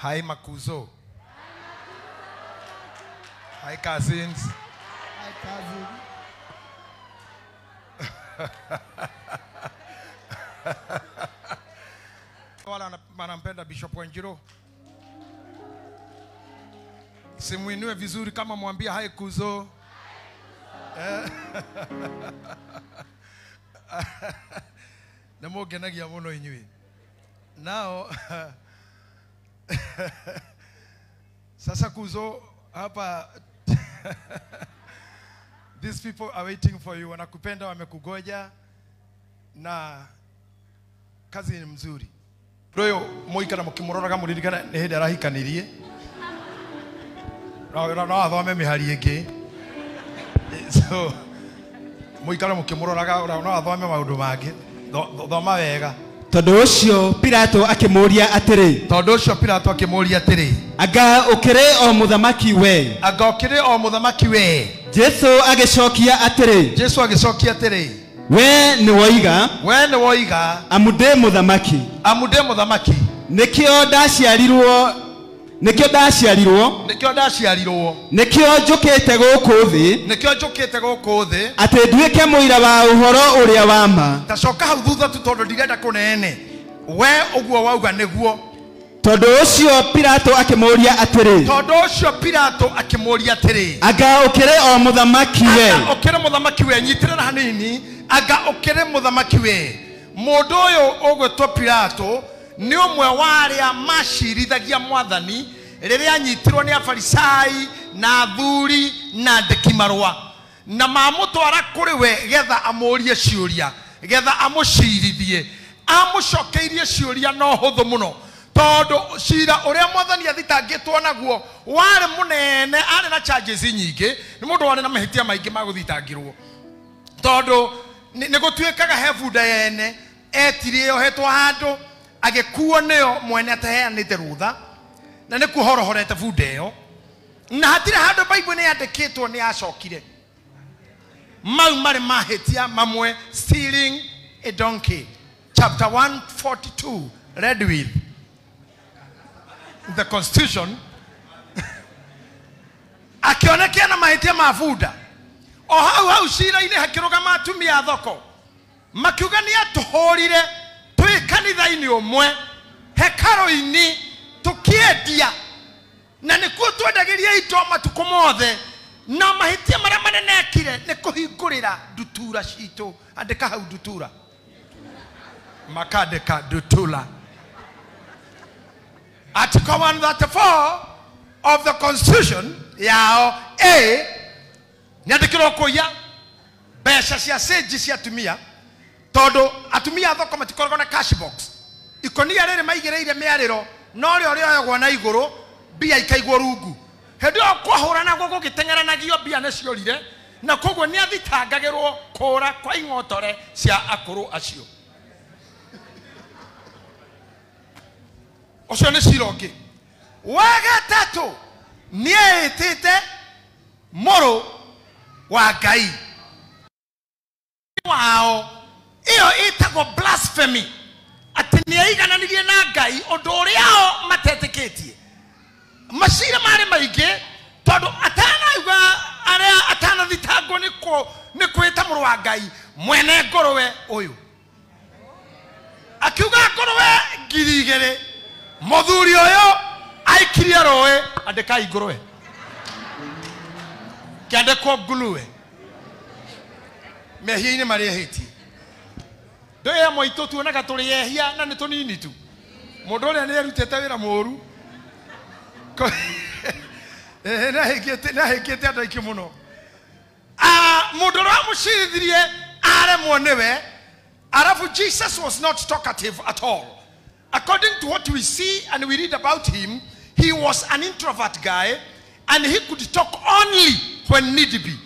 Hi Makuzo. Hi cousins. Hi cousin. Wala wanampenda Bishop Wanjiru. Simuinue vizuri kama mwambia hi Kuzo. Namugenagia muno inyui. Now sasa Kuzo hapa these people are waiting for you. Wanakupenda, wamekugoja na kazi ni mzuri. Royo muikara mukimurora muririkana ni hindi arahikanirie. No athome mihari ingi. So muikara mukimurora no athome maundu mangi. Thoma wega. Tondu ucio Pilato akimuria atiri. Anga ukire o muthamaki we. Jesu agicokia atiri. We ni woiga. Amude muthamaki. Nikio ndaciarirwo. Nikio njukite guku thi. Ati nduike muira wa uhoro uria wa ma. Tacoka hau thutha tu tondu ndirenda kunene. We uguo wauga niguo. Tondu ucio Pilato akimuria atiri. Anga ukire o muthamaki we. Nyitirana hanini. Anga ukire muthamaki we. Mundu uyu ugwitwo Pilato ni umwe wa aria macirithagia mwathani riria anyitirwo ni afarisai na athuri na andiki marwa na mamutwara kuri we getha amurie ciuria getha amucirithie amucokeirie ciuria no huthu muno tondu cira uria mwathani athitangitwo naguo wari munene ari na charges nyingi ni mundu wari na mahitia maingi maguthitangirwo tondu ni gutuikaga hebuda yene etirio hetwo handu agekuo neo mwene ataheanite rutha na ni kuhorohorete buda iyo na hatire handu Bible ni yandikitwo ni acokire mau mari mahitia mamwe stealing a donkey chapter 142 read with the constitution akionekana na mahitia mafuda o hau cira ine hakirugama atumia thoko makiuga ni atuhorire twi kanitha-ini umwe hekaro-ini tukiendia na nikuo twendagiria ito matuko mothe na mahitia maria manene ekire ni kuhingurira ndutura citu andika hau ndutura makandika ndutula Article 134 of the constitution yao a nyandikirwo kuya mbeca cia sage cia atumia tondu atumia thoko matikoragwo na cash box ikonia riri maigireire miariro no ri ori oyagwo na iguru bia ikaigwo rungu hendi o kwahura na gogo gitengeranagio bia ne ciorire na kogwo ni athitangagirwo kura kwa ingotore cia akuru acio ocio ni ciroki wagatatu ni etete moro wa Ngai wao iyo itago blasphemy atini aigananirie na Ngai undu uriao matetikitie macira mari maige tondu atanauga aria atana thitango ni kwita muru wa Ngai mwene ngorowe uyu akiuga ngorowe ngirigere muthuri uyu aikirie roe andikai ngorowe kiandikwo nguluwe mehia-ini maria hiti ndoya moito tuonaga turi yehia na ni tunini tu mundu uria ni arutete wira muru na hekete andu aiki muno mundu uria mucirithirie aremwo niwe arafu Jesus was not talkative at all according to what we see and we read about him. He was an introvert guy and he could talk only when need be.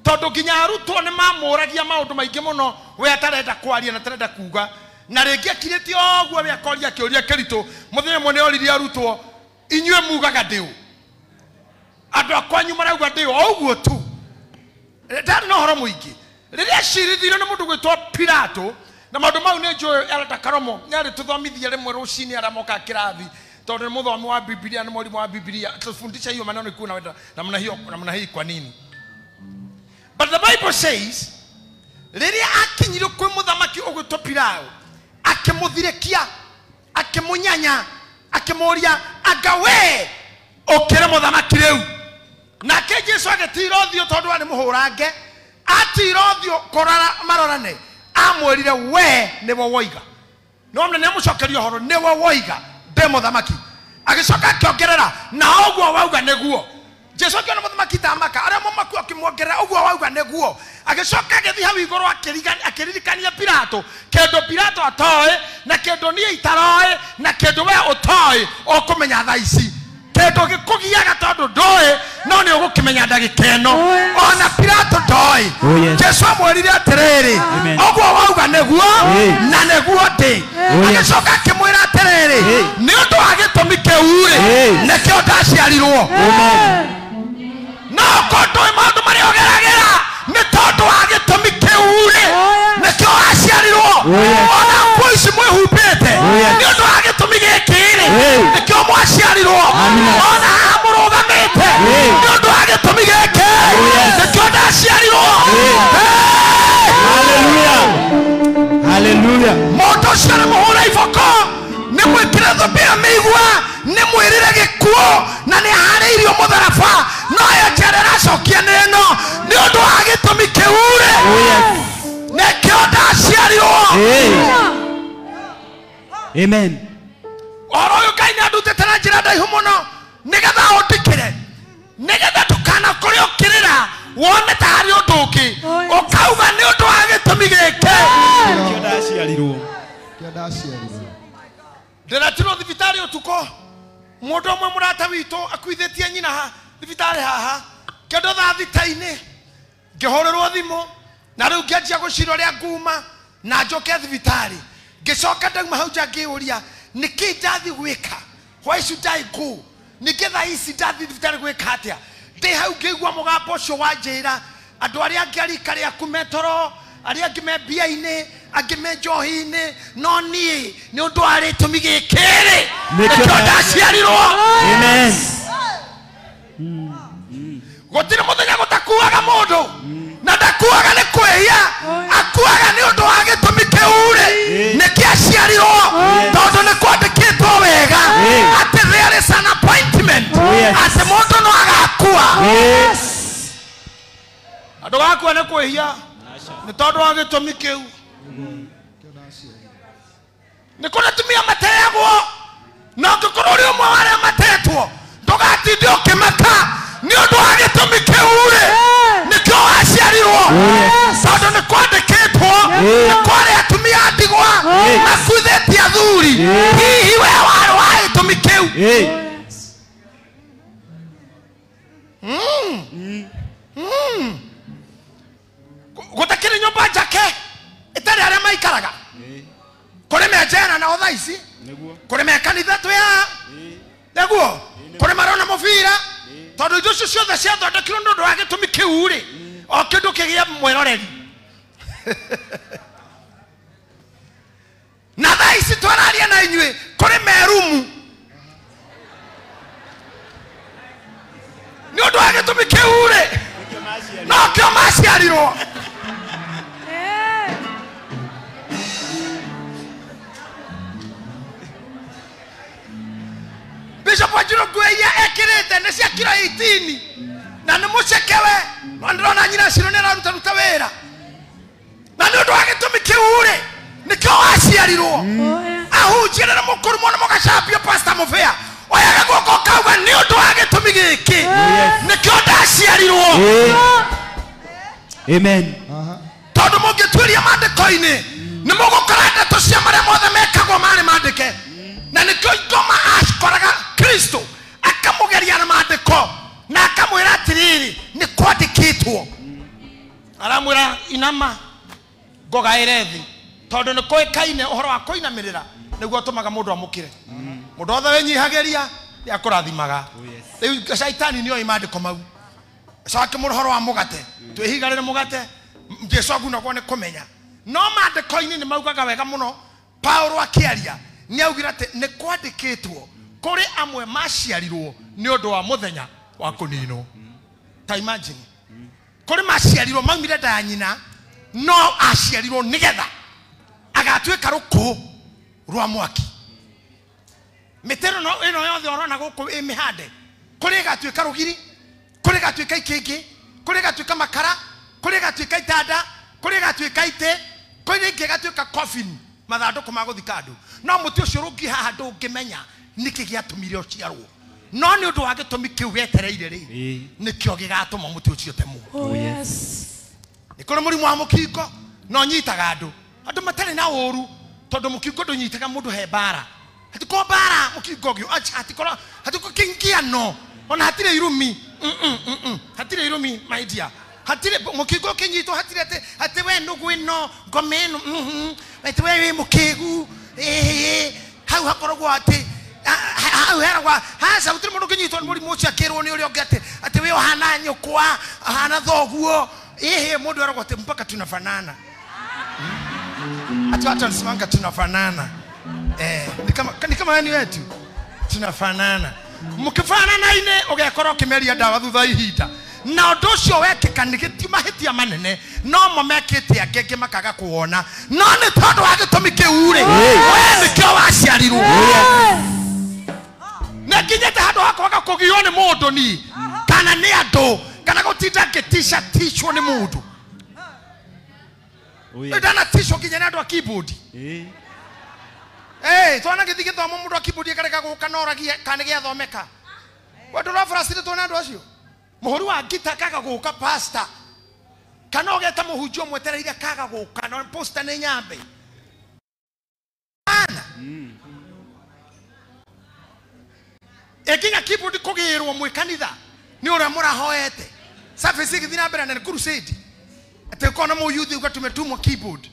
Tondu ginya arutwo ni mamuragia maundu maingi muno we atarenda kwaria na tarenda kuga na ringi akiriti ogwo we akoria kiuria kirito muthenya mwe ni oririe arutwo inywe mugaga ndiu andu akwanyu marauga ndiu ogwo tu ndari no horo muingi riria cirithiro ni mundu gwitwo Pilato na maundu mau ni njuo arenda Karomo nyari tuthomithie rimwe rucini aramoka kirathi Tode mudhomi wa Biblia na mwalimu wa Biblia tufundisha hiyo maneno iko na namna hii kwa nini? But the Bible says rĩrĩa akinyire kwĩ mũthamaki ũgwĩtwo Pilato akĩmũthirekia akĩmũnyanya akĩmũria anga we ũkĩre mũthamaki rĩu nake Jesũ agĩtira ũthiũ tondũ arĩ mũhũrange atira ũthiũ kũrora marorane amwĩrire we nĩwe woiga no mne nĩamũcokeria ũhoro nĩwe woiga nde mũthamaki agĩcoka akĩongerera na ũguo wauga nĩguo Jesũ akĩona mũthamaki tamaka arĩa mũmaku akĩmuongerera ũguo wauga nĩguo agĩcoka agĩthiĩ hau igũrũ akĩririkania Pilato kĩndũ Pilato atoĩ na kĩndũ niĩ itaroĩ na kĩndũ we ũtoĩ ũkũmenya thaa ici kĩndũ gĩkũgiaga tondũ ndũĩ no nĩ ũgũkĩmenya ndagĩka ĩno ona Pilato ndoĩ Jesũ amwĩrire atĩrĩrĩ ũguo wauga nĩguo na nĩguo ndĩ agĩcoka akĩmwĩra atĩrĩrĩ nĩ ũndũ wa gĩtũmi kĩu-rĩ nĩkĩo ndaciarirwo no kondũ maũndũ marĩa ũgeragĩra nĩ tondũ wa gĩtũmi kĩu-rĩ nĩkĩo waciarirwo ona nguo ici mwĩhumbĩte nĩ ũndũ wa gĩtũmi gĩkĩ-rĩ nĩkĩo mwaciarirwo ona haha mũrũgamĩte nĩ ũndũ wa gĩtũmi gĩkĩ nĩkĩo ndaciarirwo. Hallelujah. Mũndũ ũcio nĩ mũhũra iboko nĩ mwĩkĩre thũmbĩ ya mĩigua nĩ mwĩrĩre gĩkuũ na nĩ aharĩirio mũtharaba no yo njĩra ĩracokia nĩ ĩno nĩ ũndũ wa gĩtũmi kĩu-rĩ nĩkĩo ndaciarirwo. Amen. Oro ũyũ Ngai nĩandutĩte na njĩra ndaihu mũno nĩgetha ũndikĩre nĩgetha ndũkanakore ũkĩrĩra wone ta harĩ ũndũ ũngĩ ũkauga nĩ ũndũ wa gĩtũmi gĩkĩ Nĩkĩo ndaciarirwo. ndĩretirwo thibitarĩ ũtukũ mũndũ ũmwe mũrata witũ akuithĩtie nyina thibitarĩ haha kĩndũ thaa thita-inĩ ngĩhũrĩrwo thimũ na rĩu ngĩanjia gũcira ũrĩa nguma na njoke thibitarĩ ngĩcoka ndauma hau nja ngĩũria nĩkĩ ndathiĩ gwĩka why should I go nĩkĩ thaa ici ndathiĩ thibitarĩ gwĩka atĩa ndĩ hau ngĩigua mũgambo ũcio wanjĩra andũ arĩa angĩ arika rĩaku me toro arĩa angĩ me mbia-inĩ angĩ me njohi-inĩ no niĩ nĩ ũndũ wa gĩtũmi gĩkĩ-rĩ nĩkĩo ndaciarirwo. Amen. Gũtirĩ mũthenya gũtakuaga mũndũ na ndakuaga nĩ kwĩhia akuaga nĩ ũndũ wa gĩtũmi kĩu-rĩ nĩkĩo aciarirwo tondũ nĩ kwandĩkĩtwo wega atĩ there is an appointment atĩ mũndũ no agakua andũ gakua nĩ kwĩhia nĩ tondũ wa gĩtũmi kĩu nĩ kũrĩ atumia mateagwo na ũngĩkorwo ũrĩ ũmwe wa arĩa matetwo ndũgatinde ũkĩmaka nĩ ũndũ wa gĩtũmi kĩu-rĩ nĩkĩo waciarirwo tondũ nĩ kwandĩkĩtwo nĩ kwarĩ atumia ndigwa makuithĩtie athuri hihi we warĩ wa gĩtũmi kĩu. Gũtakĩrĩ nyũmba njake ĩtarĩ arĩa maikaraga kũrĩ menjera nao thaa ici kũrĩ me kanitha twĩha nĩguo kũrĩ marona mũbira tondũ indo icio ciothe ciathondekirwo nĩ ũndũ wa gĩtũmi kĩu-rĩ o kĩndũ kĩgĩa mwĩroreri na thaa ici twararia na inyuĩ kũrĩ merumu nĩ ũndũ wa gĩtũmi kĩu-rĩ no kĩo maciarirwo. Bishop Wanjiru nguo iria ekĩrĩte nĩ cia kiro 18 na nĩ mũcekewe no ndĩrona nyina ciro nĩ araruta wĩra na nĩ ũndũ wa gĩtũmi kĩu-rĩ nĩkĩo waciarirwo. Ahunjia nĩ mũkũrũ mũno mũgacambio Pastor Mũbĩa oyaga guoko kauga nĩ ũndũ wa gĩtũmi gĩkĩ nĩkĩo ndaciarirwo. Amen. Tondũ mũngĩtuĩria maandĩko-inĩ nĩ mũgũkora ndeto cia marĩa mothe mekagwo marĩ maandĩke na nĩkĩo ngoma akoraga Kristo akamũgeria na maandĩko na akamwĩra atĩrĩrĩ nĩ kwandĩkĩtwo aramwĩra inama ngogaĩre thĩ tondũ nĩ kũĩkaine ũhoro wa kũinamĩrĩra nĩguo ũtũmaga mũndũ amũkĩre mũndũ wothe wĩnyihagĩria nĩ akũrathimaga. Rĩu Shaitani nĩoĩ maandĩko mau coke mũhoro wa mũgate twĩhigarĩre mũgate Jesũ agunagwo nĩ kũmenya no maandĩko-inĩ nĩ maugaga wega mũno. Paulo akĩaria nĩ augire atĩ nĩ kwandĩkĩtwo kore amwe maciarirwo ni undu wa muthenya wa kunino ta imagine kore maciarirwo maumire nda nyina no aciarirwo nigetha agatweka ruku rwa mwaki metero no ino yothe orona guku imihande kore gatweka rugiri kore gatweka ikingi kore gatweka makara kore gatweka itanda kore gatweka ite kore gatweka coffin mathanduku ma guthikando no muti ucio rungi haha ndungimenya niki giatumire uciarwo no ni undu wa gitumi kiu wetereire ri nikio gigatuma muti ucio temu ikoro muri mwa mukingo no nyitaga andu matari na uru tondu mukingo ndunyitaga mundu he bara hatiko bara mukingo gyo hatikora hatiko kingia no ona hatire irumi hatire irumi my dear hatire mukingo kinyito hatire ate we ndugu ino ngomeno ate we mukigu hau hakorogwo ati hau heragwa hasa utire mundu kinyito muri mucia kirwo ni uri ongate ati we hana nyukwa hana thoguo mundu heragwo ati mpaka tunafanana ati watu wanasimanga tunafanana ni kama yani wetu tunafanana mukifanana ine ugekora ukimeria dawa thutha ihinda na undu ucio wekeka nigiti mahitia manene no momekete agenge makaga kuona no ni tondu wa gitumi kiure we nikio waciarirwo na kinyete handu hakwaga kugio ni mundu ni kana ni andu kana gutinda ngitisha tishwo ni mundu ndana tishwo kinyene andu a keyboard twana githige thomo mundu a keyboard akareka gukanoragia kana giathomeka wandu rafrasite twana andu acio muhuri wa gita kaga guka pastor kana ogeta muhunjio mwetereire kaga guka no poster ni nyambe ana ekinya keyboard kugirwo mwe kanitha ni ura murahoete service githina mbere na crusade ate kona mu youth ukatumetumwa keyboard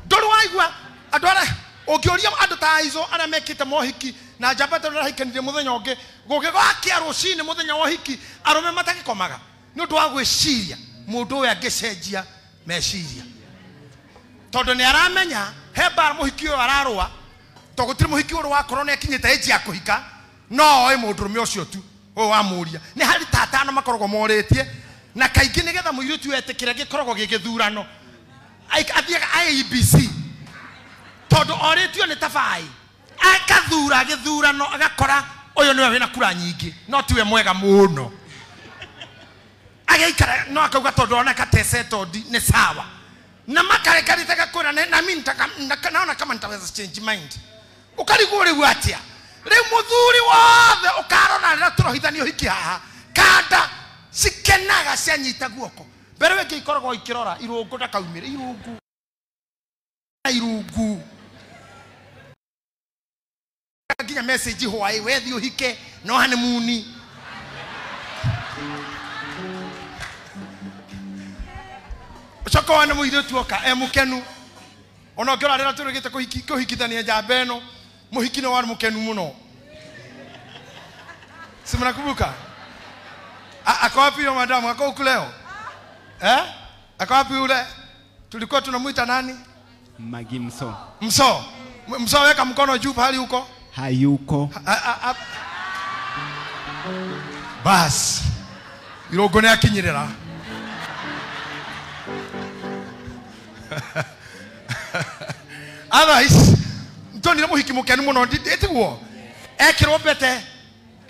doru waigwa adora ogioria andu ta izo ana mekite mohiki na jabata na hikenire muthenya onge gugigwakia rucini muthenya wa hiki arume matagikomaga ni undu wa gwiciria mundu uyu angicenjia meciria tondu ni aramenya heba muhiki uyu ararwa to gutire muhiki uyu wa korona ekinyite eji akuhika no oi mundurume ucio tu o amuria ni hari tatano makorogo moretie na kaingi nigetha muiritu etekire gikorogo gigithurano athiaga IEBC tondu oretio ni tafai akathura githurano agakora uyu niwe wina kura nyingi no tiwe mwega muno agaikara no akauga tondu ona katese todi ni sawa na makare karitaka kura na mimi naona kama nitaweza change mind ukarigure gwatia riu muthuri wothe ukarona rira turohithanio hiki haha kanda sikenaga cianyita guoko mbere we ngikoragwo ikirora irungu ndakaumire irungu nginya message hwai wethi uhike no honeymoon choko wana muire tuoka emukenu ona ngora rira turigite kuhikithania njamba eno muhiki no wa mukenu muno simnakumbuka ako wapi yo madamu ako huku leo ako wapi ule tulikuwa tunamuita nani Magimso mso weka mkono juu pale huko hayuko bas irogo ne akinyirira otherwise ntoni muhiki mukenu muno nditiguo ekirwo bete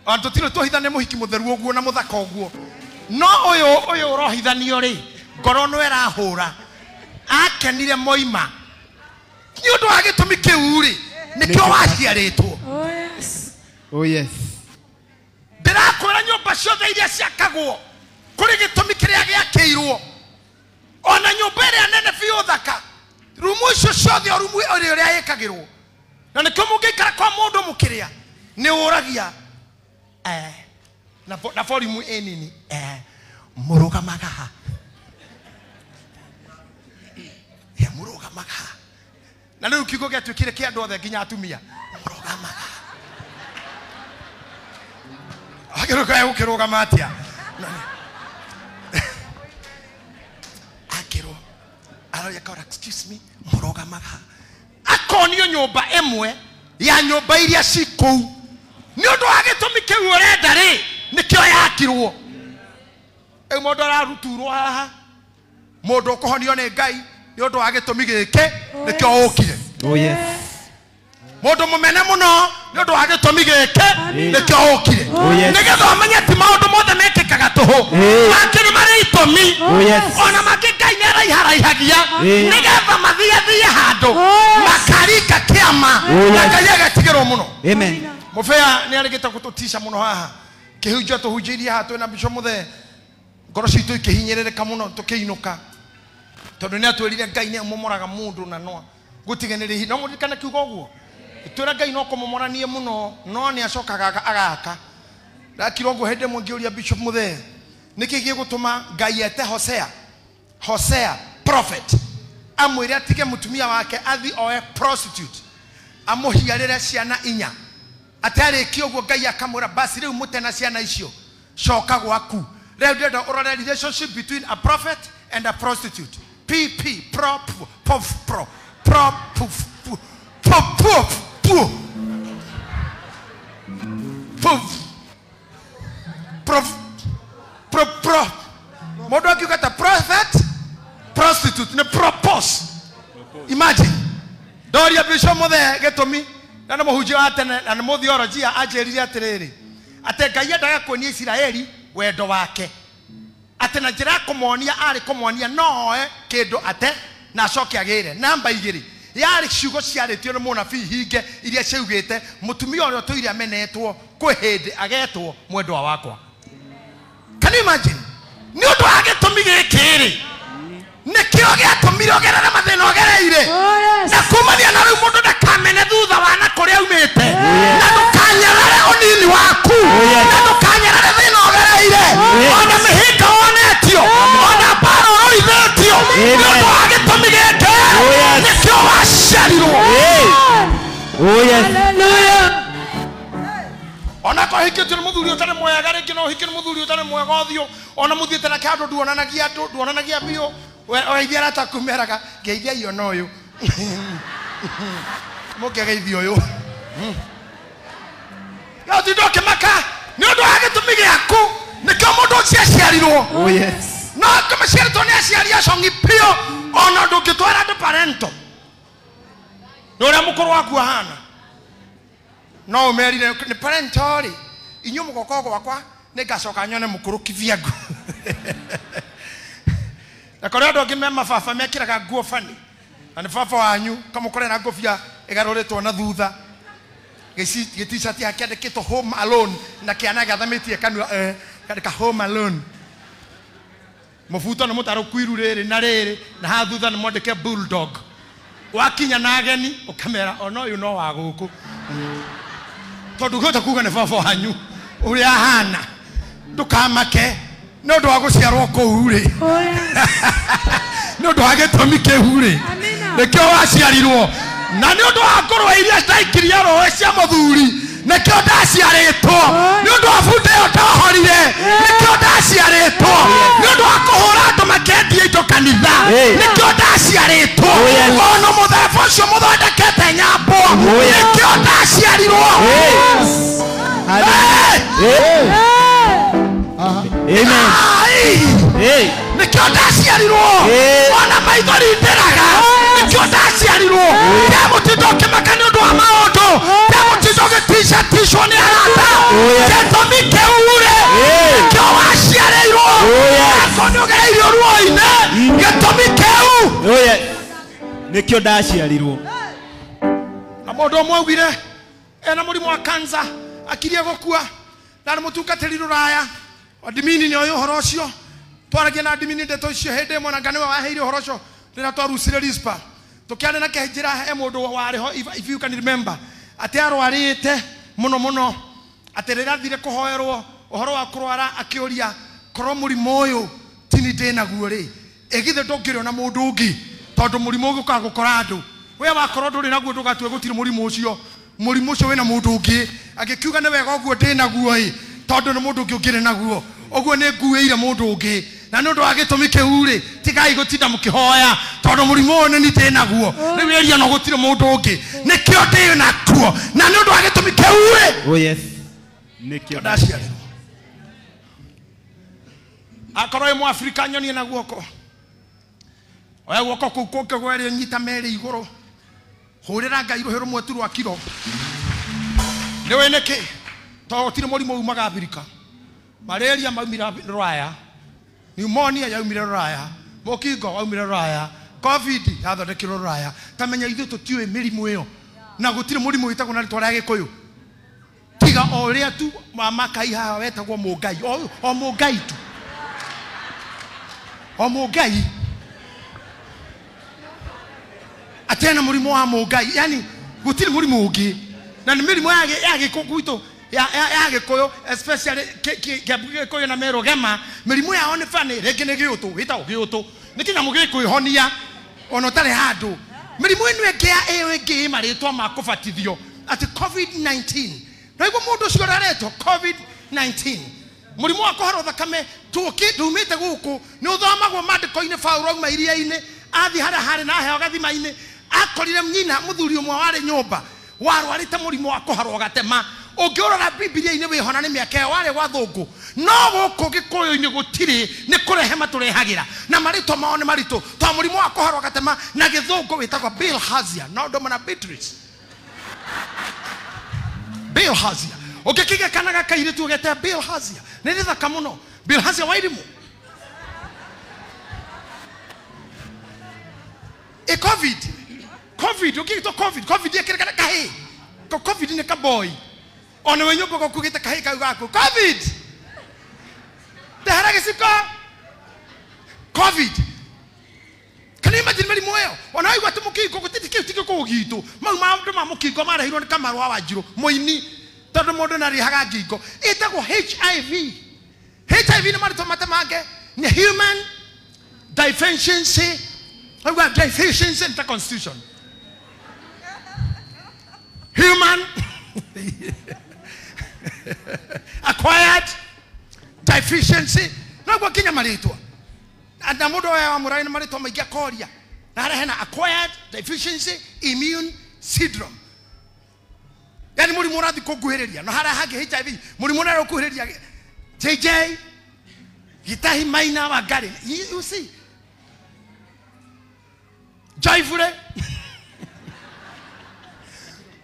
antu tiro tuhithane muhiki mutheru oguo na muthaka oguo no uyu rohithanio ri ngoro no erahura akenire moima ni undu wa gitumi kiu ri nikio waciaritwo oh yes ndirakwira nyumba ciothe iria ciakagwo kuri gitumi kiria giakiirwo ona nyumba iria nene biu thaka rumu icio ciothe rumu iria yekagirwo na nikio mungikara kwa mundu mukiria ni uragia na volume nini murugamaga murugamaga na riu kigo giatwikire kia andu othe nginya atumia murugamaga akiruka ukirugama atia Araria kaura, excuse me, murogamaga. Akonio nyumba emwe ya nyumba iria cikou. Ni undu wa gitumi kiu urenda ri nikio yakirwo. E mundu araruturwo haha. Mundu kuhonio ni Ngai ni undu wa gitumi giki nikio ukire. Oh yes. Mundu mumene muno ni undu wa gitumi giki nikio ukire. Nigetha amenye ti maundu mothe mekikaga tuhu. Makiri mari itumi. Ona makikai ni araiharahagia nigetha mathie handu makarika kiama Ngai agatigirwo muno. Amen. Mufea ni arigita gututisha muno haha. Kihunjio tuhunjirie haha twina Bishop Muthe. Ngoro citu ikihinyerereka muno tukiinuka. Tondu ni atwirire Ngai ni momoraga mundu na no gutiganire hi no murikana kiugo guo. Itwira Ngai no komomoranie muno no ni acokaga agaka. Ndakirongo hende mwangiuria Bishop Muthe. Niki gigutuma Ngai ete Hosea prophet amwire atige mutumia wake athi oe prostitute amuhiarire ciana inya atari kioguo Ngai akamwira basi riu mutena ciana icio coka gwaku. Riu ndenda urore relationship between a prophet and a prostitute. PP pro Modo akiukata prophet prostitute ne propose. Imagine Doria Bishop Muthe gitumi na muhunjia atene na mu theologia ajerire atiriri ate Ngai endaga kuonia Israeli wendo wake ate na njira kumuonia ari kumuonia noe kindu ate na acoke agire. Namba 2 yari ciugo ciaritio ni munabii hinge iria ciugite mutumia uria tuire amenetwo kwi hindi agetwo mwendwa wakwa. Can you imagine? Ni undu wa gitumi gikiri nikio giatumire ogerera mathina ogereire na kumania na riu mundu ndakamene thutha wa na kuria umite na ndukanyarare unini waku na ndukanyarare thina ogereire ona mihika onetio ona baro oithetio ni undu wa gitumi gikiri nikio waciarirwo. Oh yes. Hallelujah. Ona ko hikitwe muthuri utare mwega ringi no hikire muthuri utare mwega uthio ona muthiete na kandu duonanagia bio oithia rata kumeraga ngeithia iyo noyo mukegeithio yo ya tidoke maka ni undu wa gitumi giaku nikio mundu ciaciarirwo. Oh yes. No kama ciarito ni aciaria songi pio ona ndukitwara de parento nora mukuru waku hana no merire ni parentori inyu mukoko wakwa negacoka nyone mukuru kiviagu na kore ndo ngimema fafa mekiraga nguo fani na fafa wanyu kama kore na ngofia igaroretwo na thutha giti-shirt yake andikitwo home alone na kiana gathamitie kanua kadika home alone mufuto no mutaro kwiru riri na ha thutha ni mwandike bulldog wakinya na ageni ukamera ono you know wa guku tondu gota kuga ne fafa wanyu uri ahana ndukamake no ndo aguciarwo kuure no ndo agetomi kehure nekio waciarirwo na ni ndo akorwo iria staikiria roho cia muthuri nekio ndaciaritwo ni ndo afunde otahorire nekio ndaciaritwo ni ndo akuhura andu makendia ito kanitha nekio ndaciaritwo ono muthefo cio muthondekete nyambo nekio ndaciarirwo. Amen. Hey. Nikio ndaciarirwo. Ona maithori nderaga. Nikio ndaciarirwo. Demo tidoke makani undu wa maundu. Demo tidoke tisho ni arata. Getomi keure. Nikio waciarirwo. Akono gereirio ruoine. Getomi keu. Oye. Nikio ndaciarirwo. Na mundu mwagire ena murimu wa kanza akiria gukua na mutungatiri ruraya adimini ni oyo horocio twaragia na adimini ndeto cio hende mwana ngane waheire horocio rina twarusire rispa tukiana na kehjira he mundu wariho if you can remember ati arwarite muno aterera thire kuhoerwo uhoro wa kurwara akiuria koro murimo uyu tini ndina guo ri egithe ndongire na mundu ungi tondu murimo uyu ukagukora andu we wakorwo nduri naguo ndugatue gutire murimo ucio wina mundu ungi agikiuga ni wega uguo ndina guo tondu ni mundu ungi ungire naguo uguo ni ngueire mundu ungi na nundu wa gitumi kiu ri tigai gutinda mukihoya tondu murimu one ni tena guo ni weria no gutire mundu ungi nikio ndi na kuo na nundu wa gitumi kiu ri Oh yes. Nikio ndaciarirwo akoro mu Afrika nyoni na guoko oya guoko kuko gwere nyita meri iguru hurira ngai ruhiru mwetu rwa kiro niwe niki to tire murimu umaga Afrika malaria maumira raya pneumonia yaumira raya mokingo waumira raya covid yathondekirwo raya tamenya ithu tutiwe mirimu iyo na gutire murimu witagwo na ritwa rya gikuyu tiga oria tu mama kai haha wetagwo mungai o mungai tu o mungai atena murimu wa mungai yani gutire murimu ungi na ni mirimu ya gikuyu ya gikuyu especially gikuyu na Meru Gema mirimu ya one fane rege ne giutu wita giutu nikinya mugikuyu honia ono tare handu mirimu inu enge maritwa makubatithio ati COVID-19 Raigo mundu cio rareto COVID-19 murimu wa kuharo thakame dumite guku ni uthomagwo mandiko-ini Paulo auma iria-ini athi hari na heo gathima-ini akorire nyina muthuri umwe wari nyumba warwarite murimu wa kuharo gatema ungiurora Biblia-ini wihona ni miaka wari gwa thungu no guku gikuyu-ini gutiri ni kurehe maturehagira na marito mao ni marito to murimu wa kuharo gatema na githungu witagwo bilharzia no ndomana Beatrice bilharzia ukikiga kanaga kaire tu ugete bilharzia ni thaka muno bilharzia wairimu covid ukigito covid yekirikana kahi covid ni ka boy ona wenyo boko kugita kahi ka gako covid taharage siko covid kana imagine mali moyo ona igwa tumukingo gutitike ko gitu ma mukingo marahirwo ni Kamaru wa Wanjiru moini tondu mundu nari haga ngingo itagwo HIV ni marito matamange ni human deficiency in the constitution human acquired deficiency no kwa kinya marito anda mundu wa murai ni marito maingia koria na hena acquired deficiency immune syndrome yani muri murathi kuguhiriria no hara hage HIV muri munaro kuhiriria JJ gitahi maina wa gari you see jaivure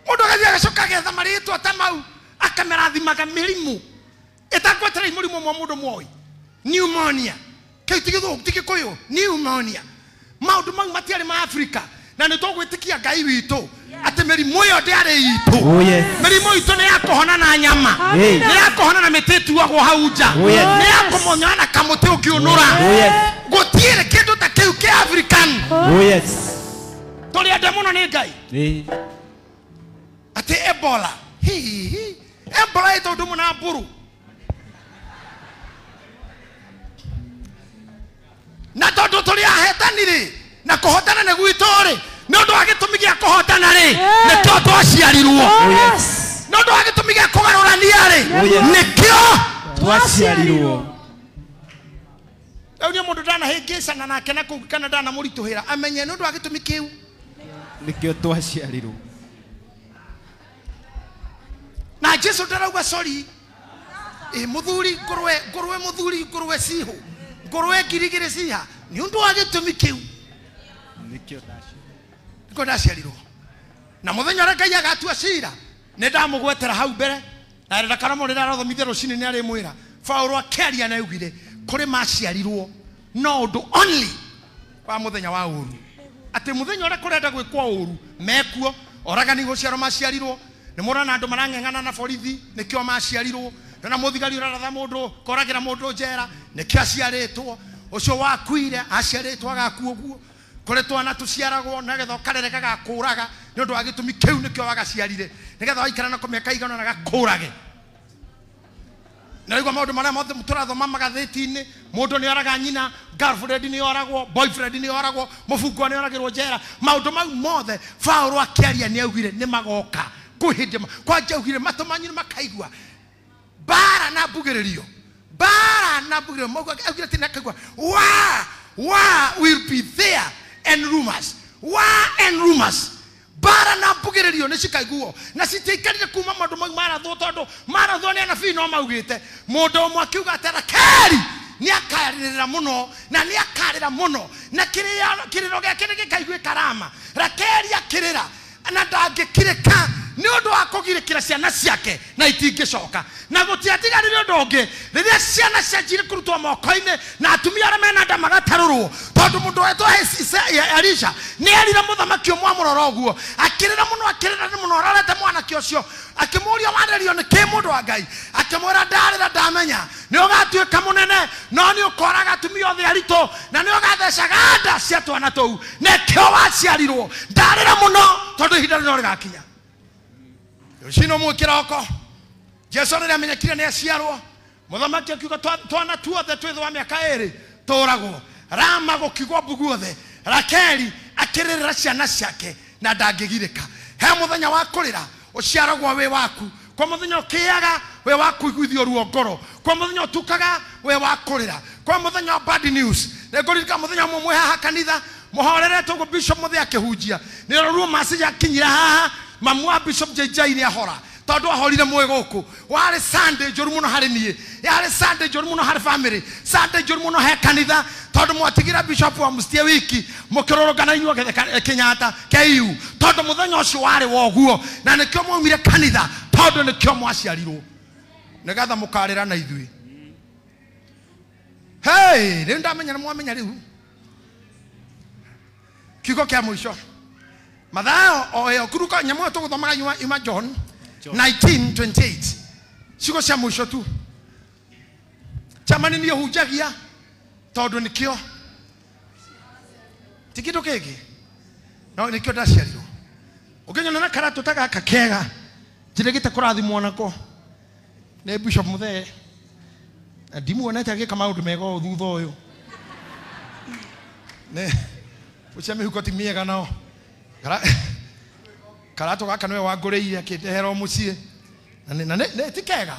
mundu gathia gacoka getha marito tamau akamerathima mirimu etakwetera murimu mwa mundu moi pneumonia kaitigetho tikikoyo pneumonia maundu mang matiari ma Afrika na ni togwitikia ngai witu ati mirimu yo ndiari itu mirimu itu ni yakohona na nyama ni yakohona na mititu wagwo hauja ni yakomonya na kamuti ukiunura gutiere kindu ta kiu ki African toli adamuno ni ngai ati Ebola Ebola ito ndumu na mburu na tondu tuli ahetanire na kuhotana na gwitori no ndo agitumigia kuhotana ri ne to twaciarirwo no ndo agitumigia kugarurania ri nikio twaciarirwo Eunia mundu dana hingicana nake na kugikana dana murituhira amenye no ndo agitumikiu nikio twaciarirwo na Jesu ndarauga sorry muthuri ngurwe ciho ngurwe ngirigire ciha ni undu wa gitumi kiu nikio ndaciarirwo na muthenya ora Ngai agatua cira ni ndamugwetera hau mbere na ndakara mo ndarathomithia rucini ni ari mwira Paulo akeria na ugire kuri maciarirwo no undu only wa muthenya wa uru ati muthenya ora kurenda gwikwa uru mekuo oragani guciaro maciarirwo ni murana andu marangengana na borithi nikio maciarirwo na muthigari uraratha mundu koragira mundu njera nikio aciaritwo ucio wakuire aciaritwo agaku uguo koretwo na tuciaragwo na getho karereka gakuraga ni undu wa gitumi kiu nikio wagaciarire nigetha waikara na kumiaka igana na gakurage na igwa maundu maria mothe turathoma magatheti-ini mundu ni oraga nyina girlfriend ni oragwo boyfriend ni oragwo mufungwa ni oragirwo njera maundu mau mothe Paulo akiaria ni augire ni magoka kuhindima kwa jaugire matumanyi makaigwa bara na mbugiririo bara na bugire mogo akira tina kagwa war will be there and rumors bara na bugirerio ni cikaiguo na citiikarire kuma maundu mau maratho tondu maratho ni anabii no maugite mundu umwe akiuga atera keri ni akaririra muno na ni akarira muno na kiriro giake ni gikaigwe karama Rakeli akirira na ndangikirika ni undu wa kugirikira ciana ciake na itingicoka na gutiatigarire undu ungi riria ciana cianjire kurutwo moko-ini na atumia aria mena nda magatarurwo tondu mundu wetwo Elisha ni erire muthamaki umwe amurora uguo akirira muno ararete mwanake ucio akimuria wanderio ni ki mundu wa Ngai akimwira ndarira ndamenya ni ugatuika munene no ni ukoraga atumia othe arito na ni ugathecaga nda cia twana tou nikio waciarirwo ndarira muno tondu ihinda rino rigakinya Shino mwikiroko Jesu rĩrĩa amenyekire nĩ aciarwo muthamaki akiuga twana tuothe twithwa mĩaka 2 tũragwo Rama gũkigwo mbugu othe Rakeli akĩrĩrĩra ciana ciake na ndangĩgirĩka he mũthenya wa kũrĩra ũciaragwo wĩ waku kwa mũthenya ũkĩaga we waku iguithio ruo ngoro kwa mũthenya ũtukaga we wa kũrĩra kwa mũthenya bad news nĩngũririka mũthenya mũmwe haha kanitha mũhoreretwo gũ bishop mũthĩ akĩhunjia nĩ ruo message akinyira haha mamu wa Bishop JJ ni ahora tondu ahorire mwe guku wari Sunday njuru muno hari nie yari Sunday njuru muno hari family Sunday njuru muno he kanitha tondu mwatigira Bishop wa mustie wiki mukirorogana inyuo Kenyatta KU tondu muthenya ucio wari woguo na nikio mwumire kanitha tondu nikio mwaciarirwo nigatha mukarira na ithui hey riu ndamenya na mwamenya riu kigo kia mwisho Mathayo oyo kuruka nyamu tuguthomaga yuma John 19:28 cigo cia mwisho tu chamani ni hujagia tondu nikio tikindo kege no nikio ndaciarirwo ukinyona na karatu taka kakega jiregite kurathimwo nako ne Bishop Muthee ndimuonete agika maundu mega thutha uyu ne ucame hukoti miega nao Karato gaka nwe wangũrĩire akĩndehera mũciĩ na nĩ tikega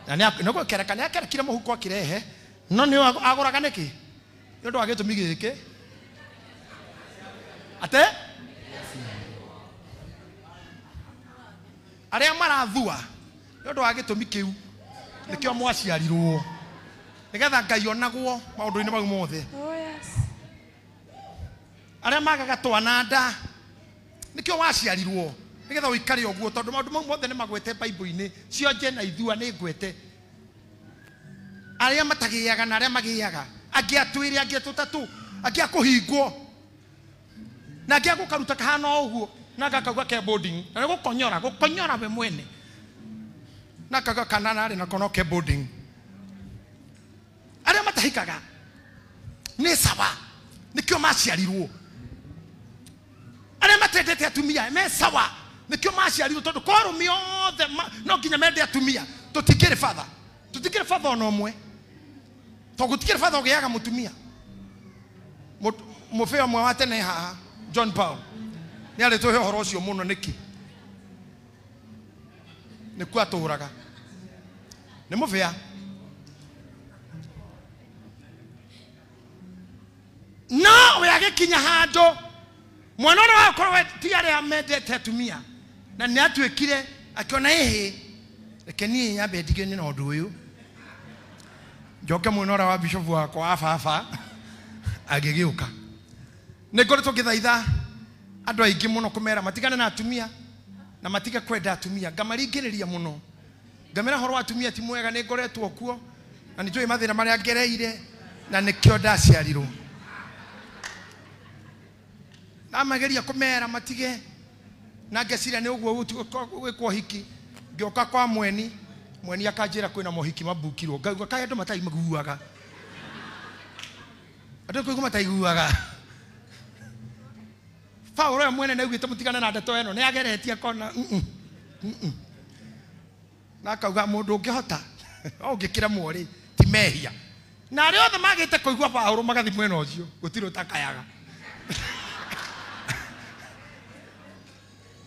na nĩ gũkereka nĩ akerekire mũhuko akĩrehe no nĩ agũraga nĩkĩ nĩ ũndũ wa gĩtũmi gĩkĩ ate arĩa marathua nĩ ũndũ wa gĩtũmi kĩu nĩkĩo mwaciarirwo nĩgetha Ngai onagwo maũndũ-inĩ mau mothe arĩa magaga twana nda nikio waciarirwo nigetha uikare oguo tondu maundu mau mothe ni magwete Bible-ini cionje na ithua ni ngwete aria matagiaga na aria magiaga angiatwire angiatutatu angiakuhingwo na angiagukaruta kahana oguo na gakauga ke boarding na gukonyora we mwene na kaga kanana ari na kono ke boarding aria matahikaga ni sawa nikio maciarirwo Arema tete atumia me sawa nikio maciarirwo tondu korumi othe no nginya mende atumia tutikire father ono mwe to gutikire father ogiaga mutumia mufeo mwe wate ne haha John Paul ni ale to horo cio muno niki ni kwa turaga ni mufea no we agikinya hando mwana wa korwe tiare amendete atumia na ni atwekire akiona reke nie nyambe ndigene na undu uyu njoke mwana wa Bishop wakwa afafa agigiuka nikoretwo ngithaitha andu aingi muno kumera matigane na atumia na matige kwenda atumia ngamaringiriria muno ngamera horo atumia ti mwega ningoretwo kuo na nijui mathira maria ngereire na nikio ndaciarirwo amageria kumera matige na ngecira ni uguo gwikwo hiki ngioka kwa mweni akanjira kwina mohiki mabukirwo ngauga kae andu matai maguaga andu kwigua mataiguaga Paulo ya mwene naugite mutigana na ndeto eno ni ageretie kona na akauga mundu ungihota ungikira mwori ti mehia na ari othe magite kuigua Paulo magathi mwena ucio gutiro takayaga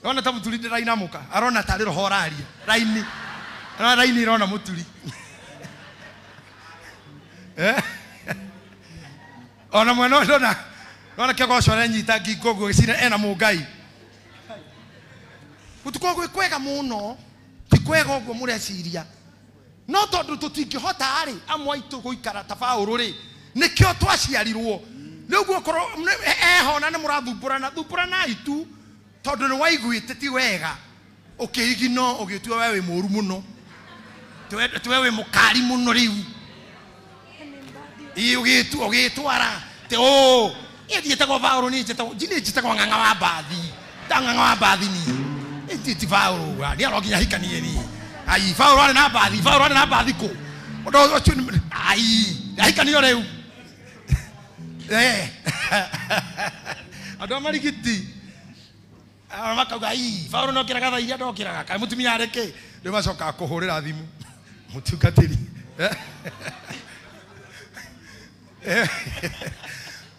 Ona ta muturi ndiraina muka arona ta riro horaria raini rona muturi ona mweno nona kego shore nyita gigogo gicira ena mungai utuko kwega muno tikwega ugo mureciria no tondu tutingihota ari amwaitu guikara tafauru ri nikio twaciarirwo niguo korwo eho na ni murathumbura itu tondu ni waiguite ti wega ukigino ugitua wewe muru muno wewe mukari muno riu ugitwara te ethiete go fauru ni njite go nganga wa bathi ni ti fauru ni aroginya hikanie ni ai fauru ari na bathi ko odo ai hikanie riu ado marigiti makauga ai fauru no kiraga tha iria ndokiraga kai mutumia areke ndio macoka kuhurira thimu mutungatiri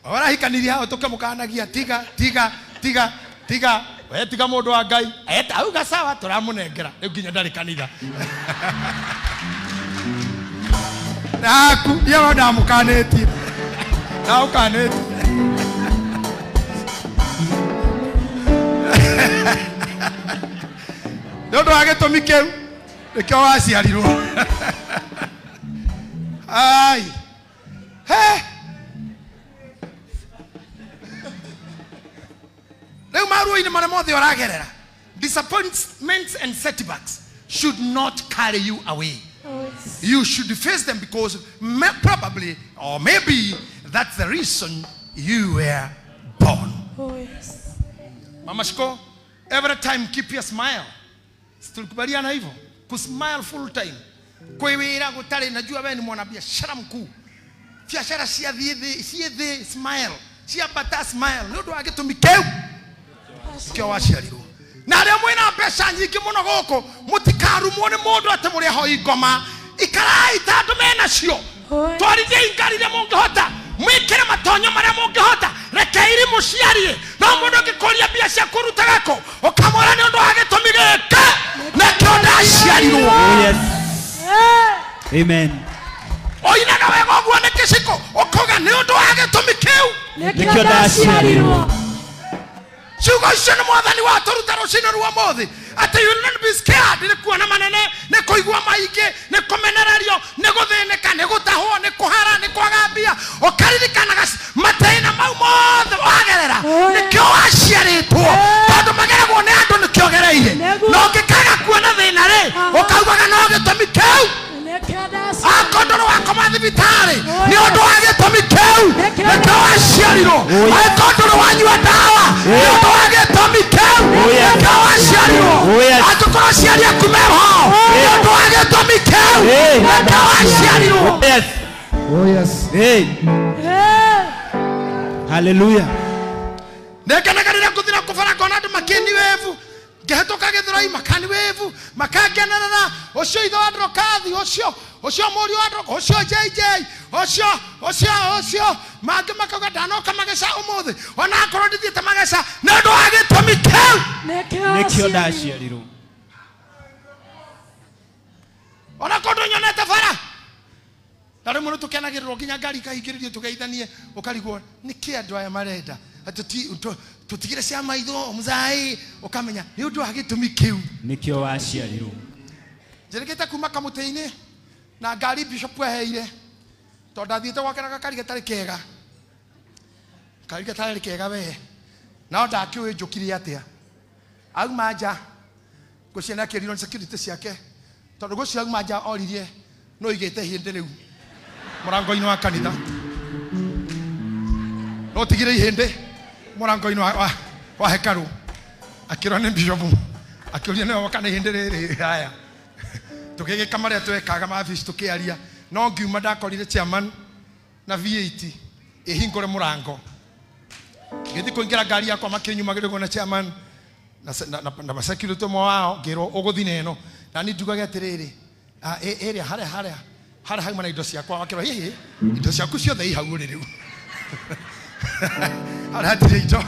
ora hikaniria hao tukemukanagia tiga we tiga mundu wa Ngai eta auga sawa turamunengera riu nginya ndari kanitha naku ndio ndamukanetie na ukanetie ndio agitumi kiu nikio waciarirwo ai leo maru ina mara mothe oragerera disappointments and setbacks should not carry you away. You should face them because probably or maybe that's the reason you were born. Mama Shiko, every time keep your smile. Tulikubaliana hivyo kusmile full time. Kwewera gutari najua wewe ni mwanabiashara mkuu. Biashara siye smile. Siya bata smile. Ndio agitumikeu. Kyo waciarirwo. Na ria mwina mbeca nyingi muno guku mutikarumwo ni mundu ate muri ho igoma. Ikarai tandu mena cio. Twarithie ingarire mungihota. Mwikire matonyo maria mungihota. Rekeiri muciarie. No mundu ngikuria biashara kurutagako. Ukamwora ni undu agitumigeke. Na kyo ndaciarirwo. Yes. Amen. Oinaga wega ogwo ni kiciko. Ukoga ni undu agitumikeu. Nikyo ndaciarirwo. Chugo shino mwathani wa turuta rucino rwa mothi ati you will not be scared ni kuona manene ni kuigwa maige ni kumenererio ni guthineka ni gutahwo ni kuhara ni kwagambia ukaririkana matena mau mothe wagerera ni kyo waciaritwo tondu mageragwo ni andu ni kyogereire no ngikaga kuona thina ri ukaugaga no gitumi kiu akondoro wako mathibitari ni undu wa gitumi kiu ni kyo waciarirwo akondoro wanyua dawa ni undu wa gitumi kiu ni kyo waciarirwo atukora ciaria kumeho ni undu wa gitumi kiu ni kyo waciarirwo. Yes. Oh yes. Hey. Hallelujah. Nekanagarira kuthira kufara kona andu makeni wevu ngehetoka githirai makani wevu makagenera ucio itho andro kathi ucio muri andro ucio JJ ucio mangi makauga ndanoka mageca umuthi ona akorwo ndithiete mageca na ndu agitumi kiu Nikyo ndaciarirwo. ona kondu nyonete bara na rimwe tukenagirirwo nginya ngari kahingiririo tugeithanie ukarigwo niki andu aya marenda tutigire cia maitho muzai ukamenya ni undu agitumi kiu Nikyo waciarirwo. Jerikete kuma kamuteini na ngari bishop aheire to ndathiete gwakeraga kari gatari kega kari gatari kega we na ndakiwe njukiri atia auma nja guciana kirino security ciake tondu gucio auma nja oririe no igite hindi riu murango-ini wa kanitha no tigire ihindi murango-ini wa hekaru akirwa ni bishop akiuria ni wakana ihindi riri haya tukigika maria twekaga mabici tukiaria no ngiuma ndakorire chairman na V8 ihingure murango githi kuingira ngari yakwa makinyumagirwo na chairman na security mo wao ngiro uguthine eno na ni ndugaga atiriri area hare hauma na indo ciakwa wakirwo hihi indo ciaku ciothe i hau riu hare hatire indo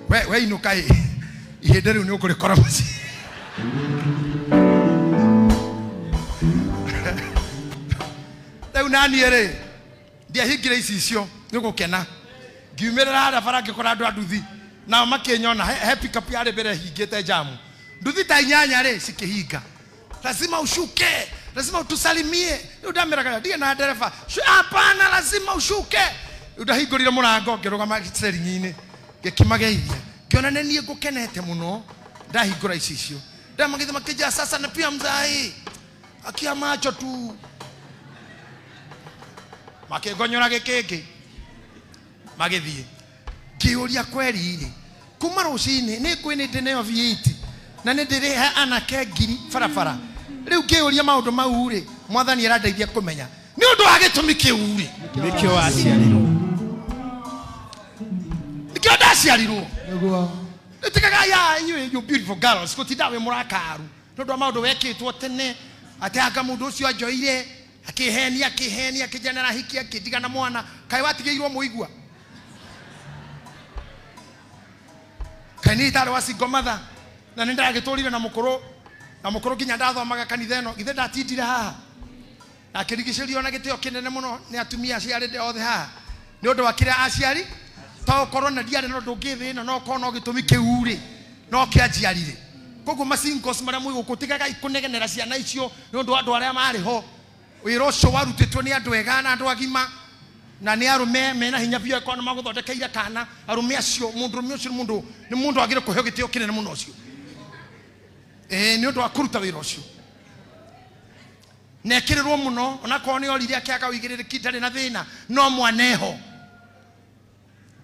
we inuka ihinde riu ni ukurikora muci leo nani ere dia hingire icio nigukena ngiumirira hara bara ngikora andu anduthi na makinyona he pick up yare mbere hingite jamu nduthi ta inyanya ri cikihinga lazima ushuke lazima utusalimie udamiraga ndiye na dereva hapana lazima ushuke udahingurire murango ngirugama steringi-ini ngikimageithia kiona nenie ngukenete muno ndahingura icio ndamagithe makija sasa na pia mzai akia macho tu makegonyora gikenge magithie kiuria kweri ri kuma rucini ni kwinite neyo V8 na ni ndirihe anake ngiri farafara riu kiuria maundu mau ri mwathani irandeithia kumenya ni undu wa gitumi kiu ri nikio aciarirwo nikio ndaciarirwo Niguo. tikaga ya you beautiful girls kutindawe murakaru ndu wa maundu wekitwo tene atanga mundu ucio ajoire akihenia kijanera hiki akidigana mwana kai watigeirwo muigua kanita rwa singomatha na ninda giturire na mukuru ginya ndathomaga kanitha eno githe ndatindire haha na kirigicirio na gitio kinene muno ni atumia aciari de othe haha ni undu wa kira aciari to korona diare no ndungithina no kono gitumi kiuri no kiajiarire koguo masinkos mara muigo kutigaga ikunegenera ciana icio ni undu andu aria mari ho wiro cio warutitwo ni andu ega na andu agima na ni arume mena hinya bio kono maguthondekeire kana arume acio mundu ucio ni mundu agire kuheo gitio kinene muno ucio ni undu akuruta wiro ucio nekirirwo muno ona ko ni orire akiaga wigirire kitari na thina no mwaneho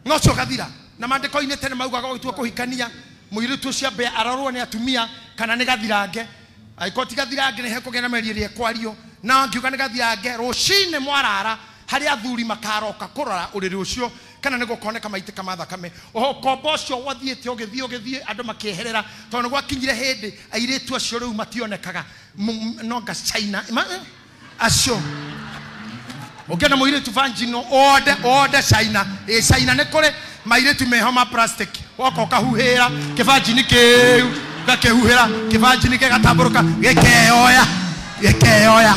no cio gathira na mandiko-ini tene maugaga gwitua kuhikania muiritu ucio be ararwo ni atumia kana ni gathirange aikoti gathirange ni hekugena meririe kwario na ngiuga ni gathirange rucine mwarara hari athuri makaroka kurora uriri ucio kana ni gukoneka maitika mathakame oho kombo ucio wathiete ugithie andu makieherera tondu gwakinyire hindi airitu acio riu mationekaga nonga China acio ogena muiritu vanjino ode China China ne kore mairitu mehoma plastic wako kahuhira kivanjini kiu gakehuhira kivanjini gataburuka gekeoya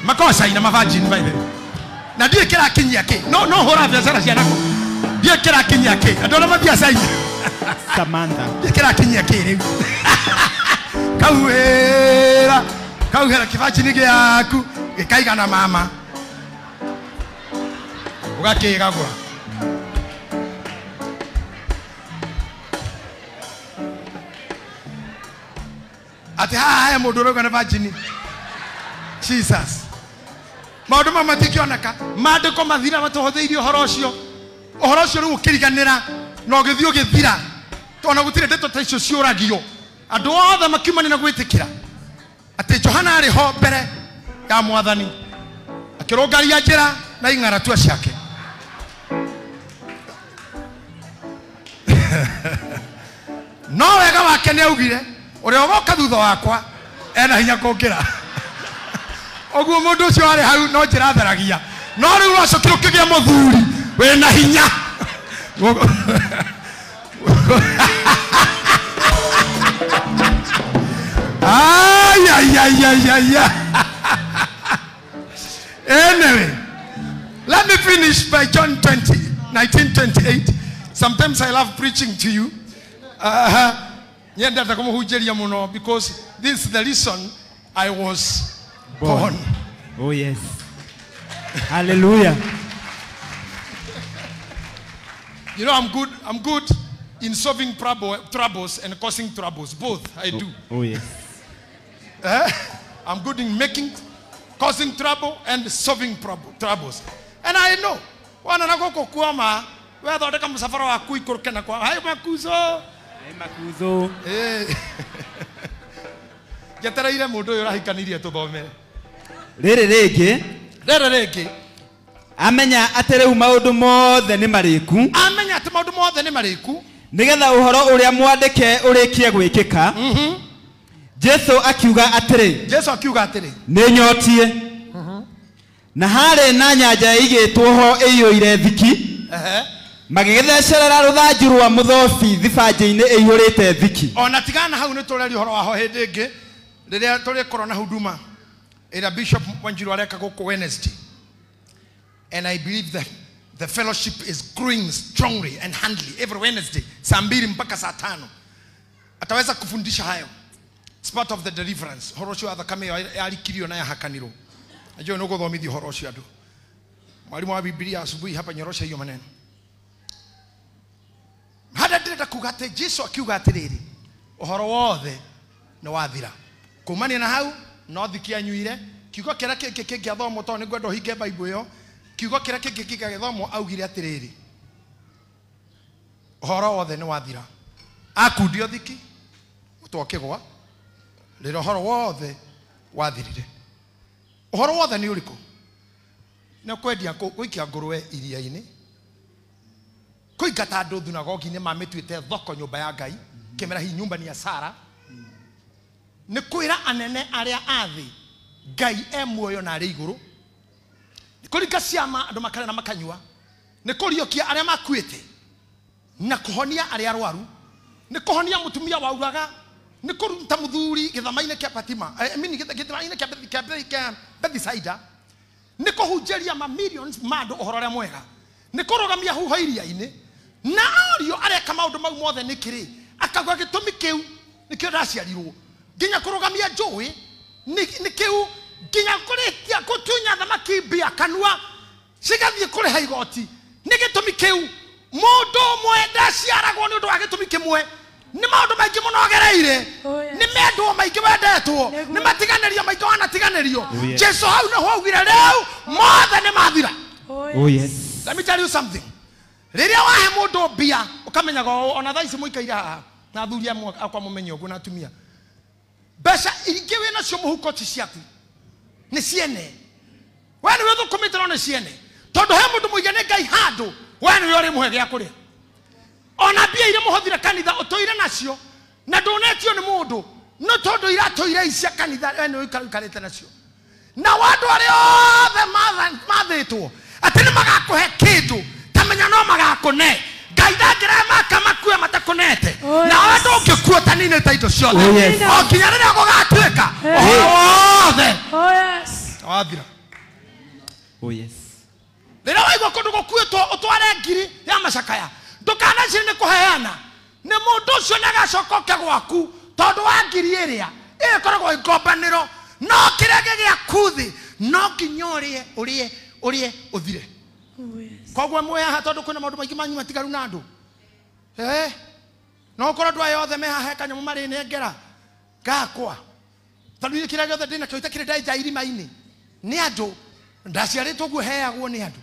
makosa ina mavanjini by the way na ndiye kila kinyia ki no hora biashara cia nako ndiye kila kinyia ki andona mabiashara Samantha ndiye kila kinyia ki riu kauhera kivanjini giaku gikaiga na mama ugakigagura ati haya mundu roga na vagini Jesus maundu mamatikioneka mandiko mathira matuhuthiirio uhoro ucio riu ukiriganira no githio githira tona gutire ndeto ta icio ciuragio andu othe makiumani na gwitikira ati Johana ari ho mbere ya mwathani akirungaria njira na ing'ara tua ciake no wega wake ni augire uri ogoka thutha wakwa ena hinya kungira oguo mundu ucio ari hau no njira theragia no riu wacokire ukigia muthuri wina hinya Anyway, let me finish by John 19:28. Sometimes I love preaching to you. Because this is the reason I was born. Oh yes. Hallelujah. You know, I'm good in solving troubles and causing troubles. Both I do. Oh yes. I'm good in causing trouble and solving troubles. And I know. Wana nako kuama, wewe thondeka musafara waku ikurukena kwa. Hai makuzo. Getereire mundu uyu rahikanirie tuthomere. Rere amenya ati riu maundu mothe ni mariku. Amenya ati maundu mothe ni mariku. Nigetha uhoro uria mwandike urikie gwikika. Jesu akiuga atiri. Ni nyotie. Na hare na nyanja igitwo ho iyuire thiki. Magigethcerera ruthanju rwa muthobi thibanji-ini iyurite thiki. Ona tigana hau ni tureri horo waho hindi ingi riria turi korona huduma ira Bishop Wanjiru areka guku Wednesday. And I believe that the fellowship is growing strongly and handily every Wednesday. Saa 2 mpaka saa 5. Ataweza kufundisha hayo. It's part of the deliverance. Horosho athakame alikirio na hakaniro. Najua nuko thomithio horosho adu. Mwalimu wa Biblia asubuhi hapa nyorosha hiyo maneno. Hada ndĩrenda kuga atĩ Jesu akiuga atĩrĩrĩ ũhoro wothe nĩ wathira. Kumania na hau no thikia nyuire kiugo kĩrĩa kĩngĩ kĩngĩathomwo tondũ nĩ ngwenda ũhinge Bible ĩyo. Kiugo kĩrĩa kĩngĩ kĩngĩathomwo augire atĩrĩrĩ ũhoro wothe nĩ wathira. Akundio thiki mũtwakĩgwa rĩrĩa ũhoro wothe wathirire. Ũhoro wothe nĩ ũrĩkũ? Nĩ kwendia gũikia ngũrwe iria-inĩ, kũingata andũ thunagogi-inĩ mamĩtuĩte thoko nyũmba ya Ngai, kĩmera hii nyumba ni ya Sara, nĩ kwĩra anene arĩa athĩ Ngai muoyo na arĩ igũrũ, nĩ kũringa ciama andũ makarĩa na makanyua, nĩ kũriũkia arĩa makuĩte na kũhonia arĩa arwaru, nĩ kũhonia mũtumia wauraga, nĩ kũruta mũthuri gĩthama-inĩ kĩa Fatima, gĩthama-inĩ kĩa Bethsaida, nĩ kũhunjĩria millions ma andũ ũhoro ũrĩa mwega, nĩ kũrũgamia huho iria-inĩ, na ariũ areka maũndũ mau mothe nĩ kĩrĩ, akauga gĩtũmi kĩu nĩkĩo ndaciarirwo, nginya kũrũgamia njũĩ nĩ kĩu, nginya kũrĩtia gũtunya thamaki mbia kanua cigathiĩ kũrĩha igoti nĩ gĩtũmi kĩu. Mũndũ ũmwe ndaciaragwo nĩ ũndũ wa gĩtũmi kĩmwe. Nĩ maũndũ maingĩ mũno gereire, nĩ mendwo maingĩ wendetwo, nĩ matiganĩrio maingĩ wanatiganĩrio. Jesu hau nĩ haugire rĩu mothe nĩ mathira. Oh yes. Let me tell you something. Rĩrĩa wahe mũndũ mbia ũkamenyaga ona thaa ici mũikaire haha na athuri amwe akwa mũmenye ũguo na atumia, mbeca ingĩ wĩna cio mũhuko ti ciaku, nĩ ciene. We nĩwe thũkũmĩte no nĩ ciene, tondũ he mũndũ mũige nĩ Ngai handũ, we nĩwe ũrĩmũhe gĩa kũrĩa. Ona mbia iria mũhũthĩre kanitha ũtũire nacio na ndũnetio nĩ mũndũ, no tondũ iratũire icia kanitha we nĩwe ũikarĩte nacio. Na andũ arĩa othe mathĩtwo atĩ nĩ magakũhe kĩndũ tamenya no magakũne. Ngai ndangĩra maka makue matakũnete, na andũ ũngĩkua taninĩte indo ciothe o nginya rĩrĩa gũgatuĩka ũhoro wothe wathira. Oh yes. Rĩrĩa waigua kũndũ gũkuĩtwo ũtware ngiri ya macakaya, ndũkanacire nĩ kũheana, nĩ mũndũ ũcio nĩagacoka oke gwaku tondũ wa ngiri ĩrĩa ĩkoragwo ngombanĩro, no kĩrĩa gĩgĩaku thĩ no nginya ũrĩe ũthire. Koguo mwe haha tondũ kwĩna maũndũ maingĩ manyu matigaru na andũ, no ũkorwo andũ aya yothe me haha kanyamũ marĩ nengera ngakwa, tondũ kĩrĩa gĩothe ndĩna kĩo itakĩrĩ ndaija irima-inĩ nĩ andũ, ndaciarĩtwo guo heagwo nĩ andũ,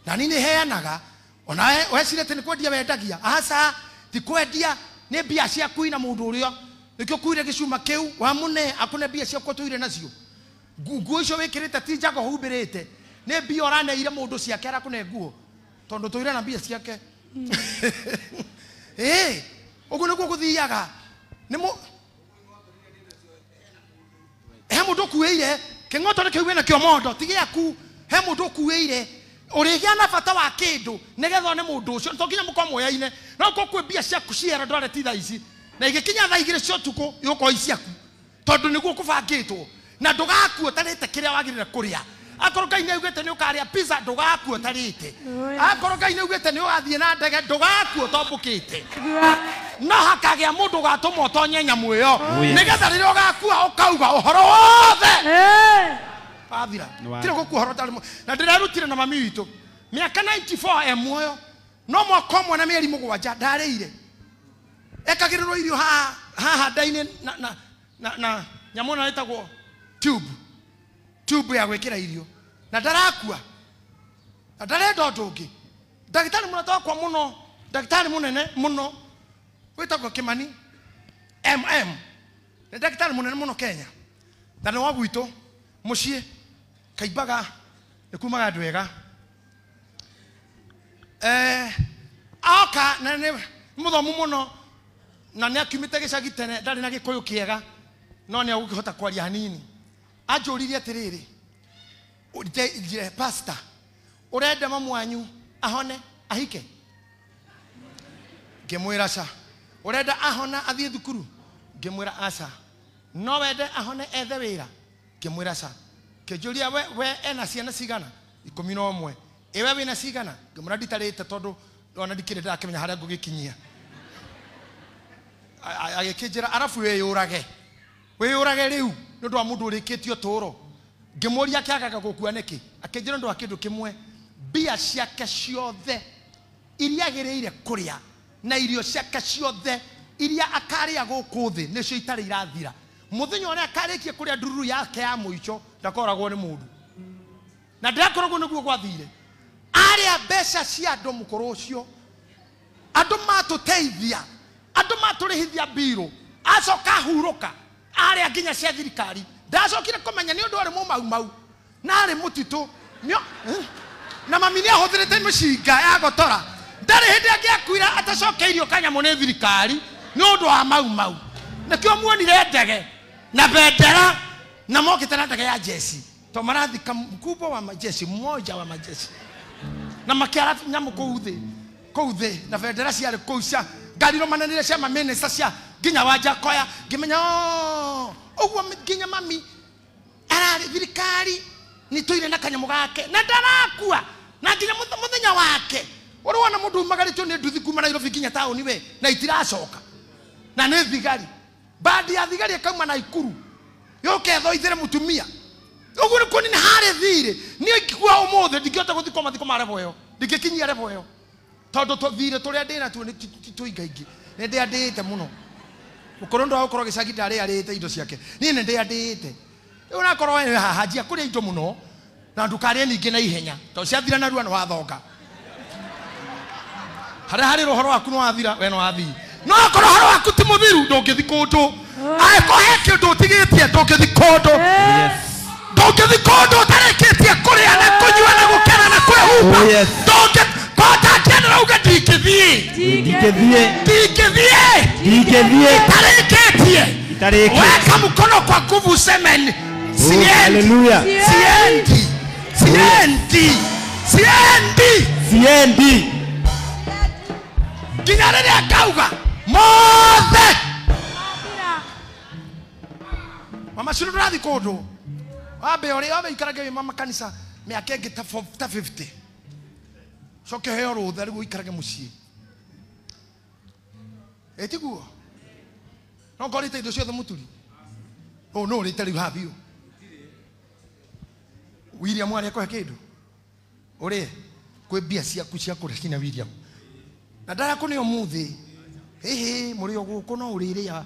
na niĩ nĩ heanaga. Ona wecire atĩ nĩ kwendia wendagia, aca ti kwendia, nĩ mbia ciaku na mũndũ ũrĩa nĩkĩo kuire gĩcuma kĩu wamũne akũne mbia ciaku tũire nacio. Nguo icio wĩkĩrĩte ti njago humbĩrĩte, nĩ mbia ũraneire mũndũ ciake arakũne nguo tondũ tũire na mbia ciake. Ũguo nĩguo gũthiaga. He mũndũ ũkuĩire kĩng'oto nĩ kĩu wĩna kĩo mondo ti gĩaku, he mũndũ ũkuĩire ũrĩgĩa na bata wa kĩndũ nĩgetha nĩ mũndũ ũcio, to nginya mũkorwo muoyaine, no kwĩ mbia ciaku ciera ndware ti thaa ici, na igĩkinya thaa 2 cia ũtukũ igũkorwo ciaku tondũ nĩguo kũbangĩtwo, na ndũgakuo ũtarĩte kĩrĩa wagĩrĩire kũrĩa. Akorwo Ngai nĩ augĩte nĩ ũkarĩa pizza ndũgakuo ũtarĩte, akorwo Ngai nĩ augĩte nĩ ũgathiĩ na ndege ndũgakuo ũtombũkĩte, no hakagĩa mũndũ ũgatũma ũtonye nyamũ ĩyo nĩgetha rĩrĩa ũgakua ũkauga ũhoro wothe wathira. Tire gũkua ũhoro tarĩ na ndĩrerutire na mami witũ mĩaka 94 muoyo, no mwaka ũmwe na mĩeri 7 ndarĩire ekagĩrĩrwo irio haha nda-inĩ na nyamũ ĩno ĩtagwo tube ya gwĩkĩra irio, na ndarakua na ndarenda ũndũ ũngĩ. Ndagĩtarĩ mũrata wakwa mũno, ndagĩtarĩ mũnene mũno wĩtagwo Kĩmani nĩ ndagĩtarĩ mũnene mũno Kenya, na nĩ wa gwitũ mũciĩ Kaimbaga, nĩ kumaga andũ ega. Aoka na nĩ mũthomu mũno na nĩ akiumĩte gĩcagi tene, ndarĩ na Gĩkũyũ kĩega no nĩ agũkĩhota kwaria hanini. Anjũririe atĩrĩrĩ, pastor ũrenda mamu wanyu ahone ahike? Ngĩmwĩra aca. Ũrenda ahona athiĩ thukuru? Ngĩmwĩra aca. No wende ahone ethe wĩra? Ngĩmwĩra aca. Kĩnjũria we ena ciana cigana? 11. ewe wina cigana ngimura nditarite tondu ona ndikire ndakimenya haria ngugikinyia agekinjira arafu weyurage riu ndu wa mundu urikitio turo ngimuria kiagaga gukua niki akinjira ndu akindu kimwe bia ciake ciothe iria agireire kuria na irio ciake ciothe iria akaria guku thi nicio itari irathira muthenya ora akarikie kuria ndururu yake ya muico ndakoragwo ni mundu na ndakoragwo niguo gwathire aria mbeca cia andu mukuru ucio andu matuteithia andu maturihithia biro acoka huruka aria nginya cia thirikari ndacokire kumenya ni undu ari mau na ari mutitu na mami ni ahuthirite mcinga ya gotora ndari hindi angiakwira atacokeirio kanyamu ni thirikari ni undu wa mau nikio muonire ndege na bendera na mokite na ndege ya jeshi to marathika mkubwa wa majeshi mmoja wa majeshi na makiara nyamu kuuthi na bendera ciari kuucia ngariro mananire cia maminista cia nginya wanja koya ngimenya uguo nginya mami arari thirikari ni tuire na kanyamu gake na ndarakua na nginya muthenya wake urwana mundu magaritio ni nduthi kuma Nairobi nginya tauni we na itiracoka na ni thigari badi ya thigari akauma na ikuru yoke thoithire mutumia uguo ni kuni hare thire ni ikikua umuthe ndingihota guthikwa mathiko marevo yo ndingikinyia revo yo tondu tuthire turia ndina tu ni tuingaingi ni ndiandite muno ukorondo akorwo gicagi ndari arite indo ciake ni ndiandite una korwo hajia kuria indo muno na ndukari ningi na ihenya to ciathira na ruo no wathonga hari rohoro waku no wathira we no wathi no korwo horo waku ti muthiru ndungithi kundu ai ko heke ndu tigitie ndungithi kundu ndungithi kundu tareketie kuria na kunyua na gukena na kwehumba ndungithi kota tena uga ndikithie tareketie weka mkono kwa nguvu semen haleluya siendi Kinarere akauga mothe mama shuru rathi kodo abe ori abe ikarage mama kanisa me akenge ta 50 soke hero udari go ikarage mucie etiguo no korite indo ciothe muturi no ritari habio William ari ko hekedo ore kwe bia ciaku cia kurekina William na ndara ko ni omuthi muri oguko no uriria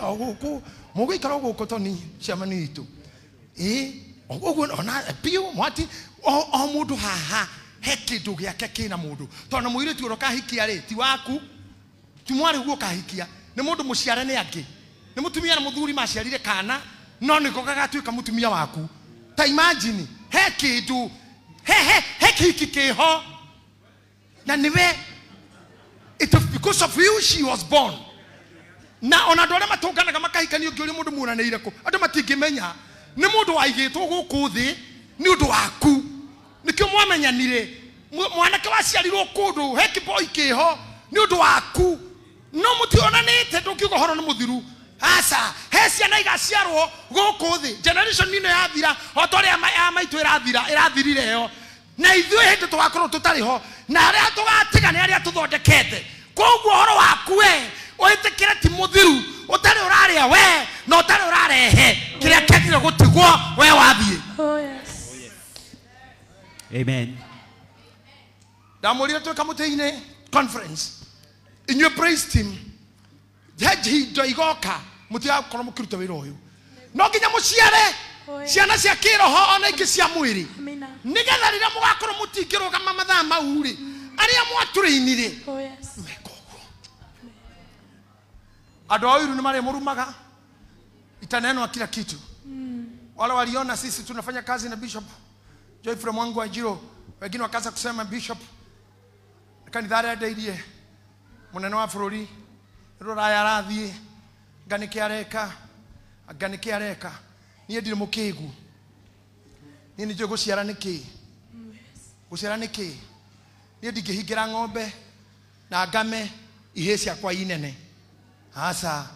oguko mugikara oguko toni ciamani itu oguko ona pio mwati o mundu haha hekidu giake kina mundu tona muire ti uroka hikia ri ti waku ti mwari guo kahikia ni mundu muciare ni angi ni mutumia na muthuri maciarire kana no niko gagatuika mutumia waku ta imagine hekidu heki kiho na niwe it was because of you she was born na ona ndore matungana kama kahikani ngiuri mundu muranire ko andu matingimenya ni mundu waigitwo guku thi ni undu waku nikio mwamenyanire mwanake waciarirwo kundu heki boy kiho ni undu waku no mutionanite ndukiugo horo ni muthiru asa hecia na igaciarwo guku thi generation nino yathira otori amaitu irathirire yo na ithuĩ hĩndĩ tũgakorwo tũtarĩ ho na arĩa tũgatiga nĩ arĩa tũthondekete koguo horo waku we ũĩtĩkĩre ti mũthiru ũtarĩ ũrarĩa we na ũtarĩ ũrarehe kĩrĩa kĩagĩrĩire gũtigwo we wathiĩ amen ndamũrire twĩ kamũtĩ-inĩ conference inyuĩ praise team indo igoka mũtigakorwo mũkĩruta wĩra ũyũ no nginya mũciare ciana cia kĩroho ona ingĩ cia mwĩrĩ nigetha rĩrĩa mũgakorwo mũtingĩrũgama mathaa mau rĩ arĩa mwatũrĩinire mekoguo andũ a Ũiru nĩ marĩ mũrumaga itanenwa kila kitu wale waliona sisi tunafanya kazi na Bishop Joyfrey Mwangu wa Jiro wengine wakaanza kusema Bishop kanitha rĩa ndeirie mũnene wa bũrũri rũraya rathie nganĩke areka niĩ ndirĩ mũkĩgu niĩ nĩ njũĩ gũciara nĩkĩ niĩ ndingĩhingĩra ng'ombe na ngame ihĩ ciakwa inene hasa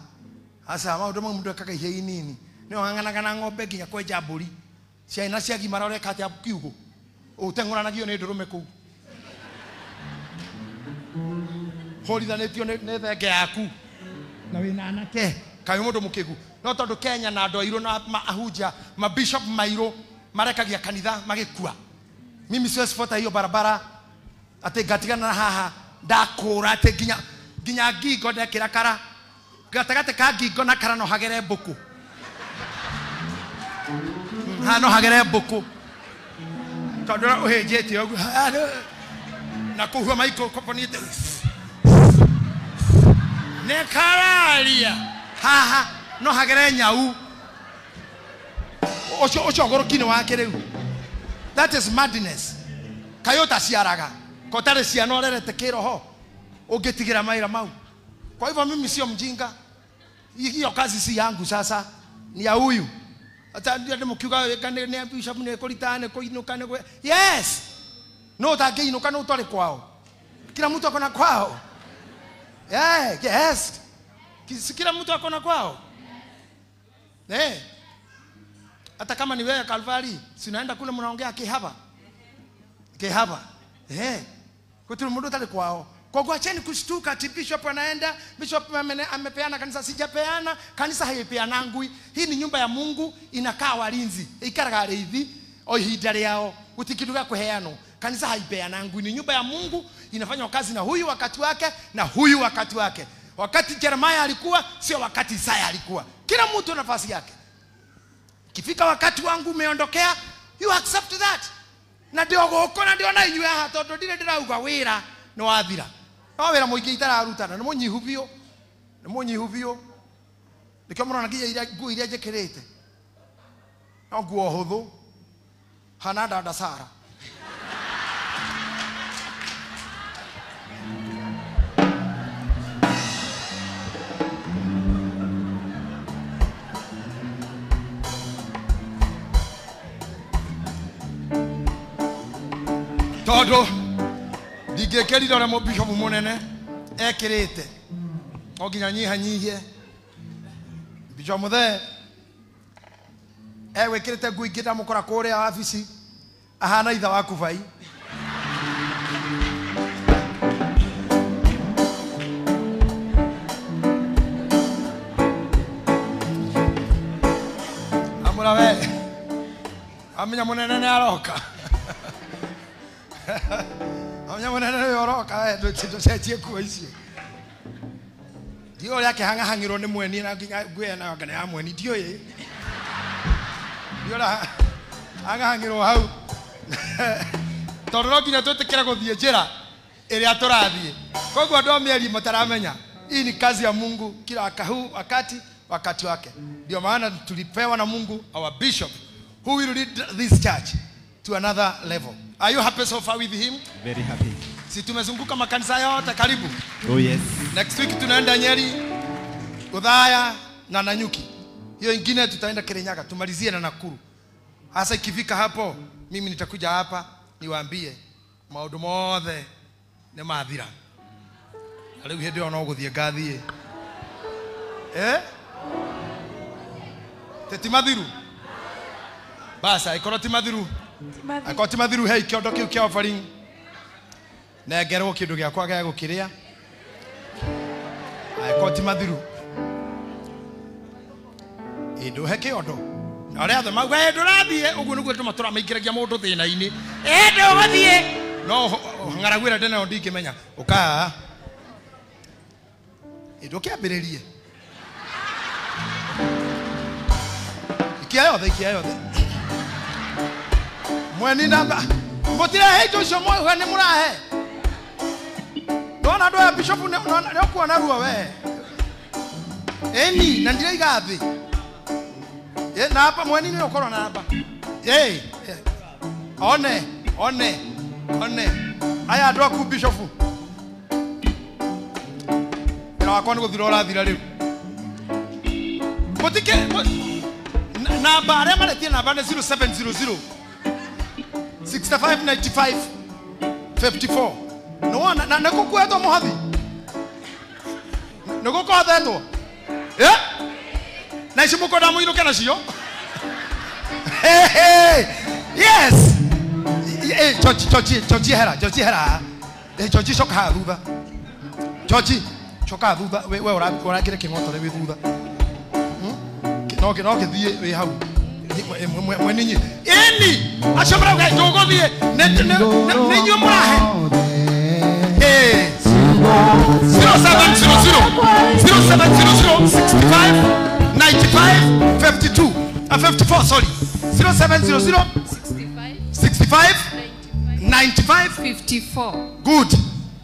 maũndũ mau mũndũ ekaga ihĩ inini nĩ wang'anaga na ng'ombe nginya kwenja mbũri ciana ciagimara ũreka atĩa kiugũ uteng'ũranagio nĩ ndũrũme kũu horithanĩtio nĩ thenge yaku na wĩna anake kaĩ mũndũ mũkĩgu no tondũ Kenya na andũ airũ na ahunjia mabishop mairũ marekagia kanitha magĩkua mimi siwezi fuata hiyo barabara ati gatigana na haha ndakũra ati nginya ngingo ndekĩra kara gatagate ka ngingo na kara no hagere mbũkũ no hagere mbũkũ tondũ ũhĩnjĩte ũguo na kũhua maiko koponite ne kararia haha no hagere nyau ocio gorokine wake rĩu. That is madness. Kayota ciaraga kotare ciana orerete kiroho ungitigira maira mau. Kwa hivyo mimi sio mjinga, hiyo kazi si yangu, sasa ni ya huyu. Hata ndio mkiuga kane bishop ne kolitane koinuka ne. Yes, no utageinuka no utole kwao, kila mtu akona kwao. Yeah, yes, kila mtu akona kwao. Hata kama ni wewe Kalvari, sinaenda kule mnaongea kihaba. Kwa mtu tale kwao. Kwa hiyo acheni kushtuka ati bishop anaenda, bishop amepeana kanisa, sijapeana, kanisa haipeanangwi. Hii ni nyumba ya Mungu, inakaa walinzi. Ikaraga hivi, ohidari yao, utikiduka kuheano. Kanisa haipeanangwi, ni nyumba ya Mungu, inafanya kazi na huyu wakati wake na huyu wakati wake. Wakati Jeremiah alikuwa, sio wakati Isaya alikuwa. Kila mtu nafasi yake. Kifika wakati wangu umeondokea, you accept that. Na ndio goko na ndio na inywe ha tondu ndire ndirauga wira no wathira. No wira muingi itararutana, no munyihu biu. Nikio murona nginya nguo iria njekirite. No nguo huthu. Hana dada Sara. Todo digekeri dora mo bishop munene ekirite oginya nyihanyihie bishop muthe wekirite ngui ngita mukora kure afisi ahana itha waku vai amura we amenya munene ne aroka amenya munene yoroka tusetie kuo icio dio yake hangahangirwo ni mweni na nginya ngwe na ngane ya mweni dio ye dio la hangahangirwo hau tondũ nginya twetekera guthie njira iria turathie koguo ndo mieri mataramenya hii ni kazi ya Mungu kila wakati wake ndio maana tulipewa na Mungu our bishop who will lead this church to another level. Are you happy so far with him? Very happy. Si tumezunguka makanisa yote karibu. Oh yes. Next week tunaenda Nyeri, Udhaya na Nanyuki. Hiyo ingine tutaenda Kirinyaga, tumalizie na Nakuru. Hasa ikifika hapo, mimi nitakuja hapa niwaambie maundu mothe ne mathira. Aliu hende ona uguthie ngathie. Tetimathiru. Basa ikoro timathiru. Akoti mathiru hei kiondo kiu kia offering na ngerwo kindu giakwa gya gukiria akoti mathiru indo he kiondo na ria the mauga ndurathie uguo niguo tumatura maingiragia mundu thina-ini ndo gathie no ngaragwira ndena ndingimenya uka indo kiambiririe ikia yothe mweni namba mutire heito cio mwe ne murahe ndona ndo ya bishop ne kuona ruo we eni na ndire igathi na hapa mweni ni ukoro na hapa one aya ndo ku bishop ila wakoni guthira urathira riu mutike na bare maletie na bane 0700 6595 54 no na kukwetwo muhathi no gukwetwo na ici mukoda muiruke nacio yes George hera. George shoka thutha. George shoka thutha. We ora kire kingoto we thutha. No githie we hau. Mweninyi. Eni ashobora guthie. Ne nyu murahe. 54, sorry. 0700 65 95 54. Good.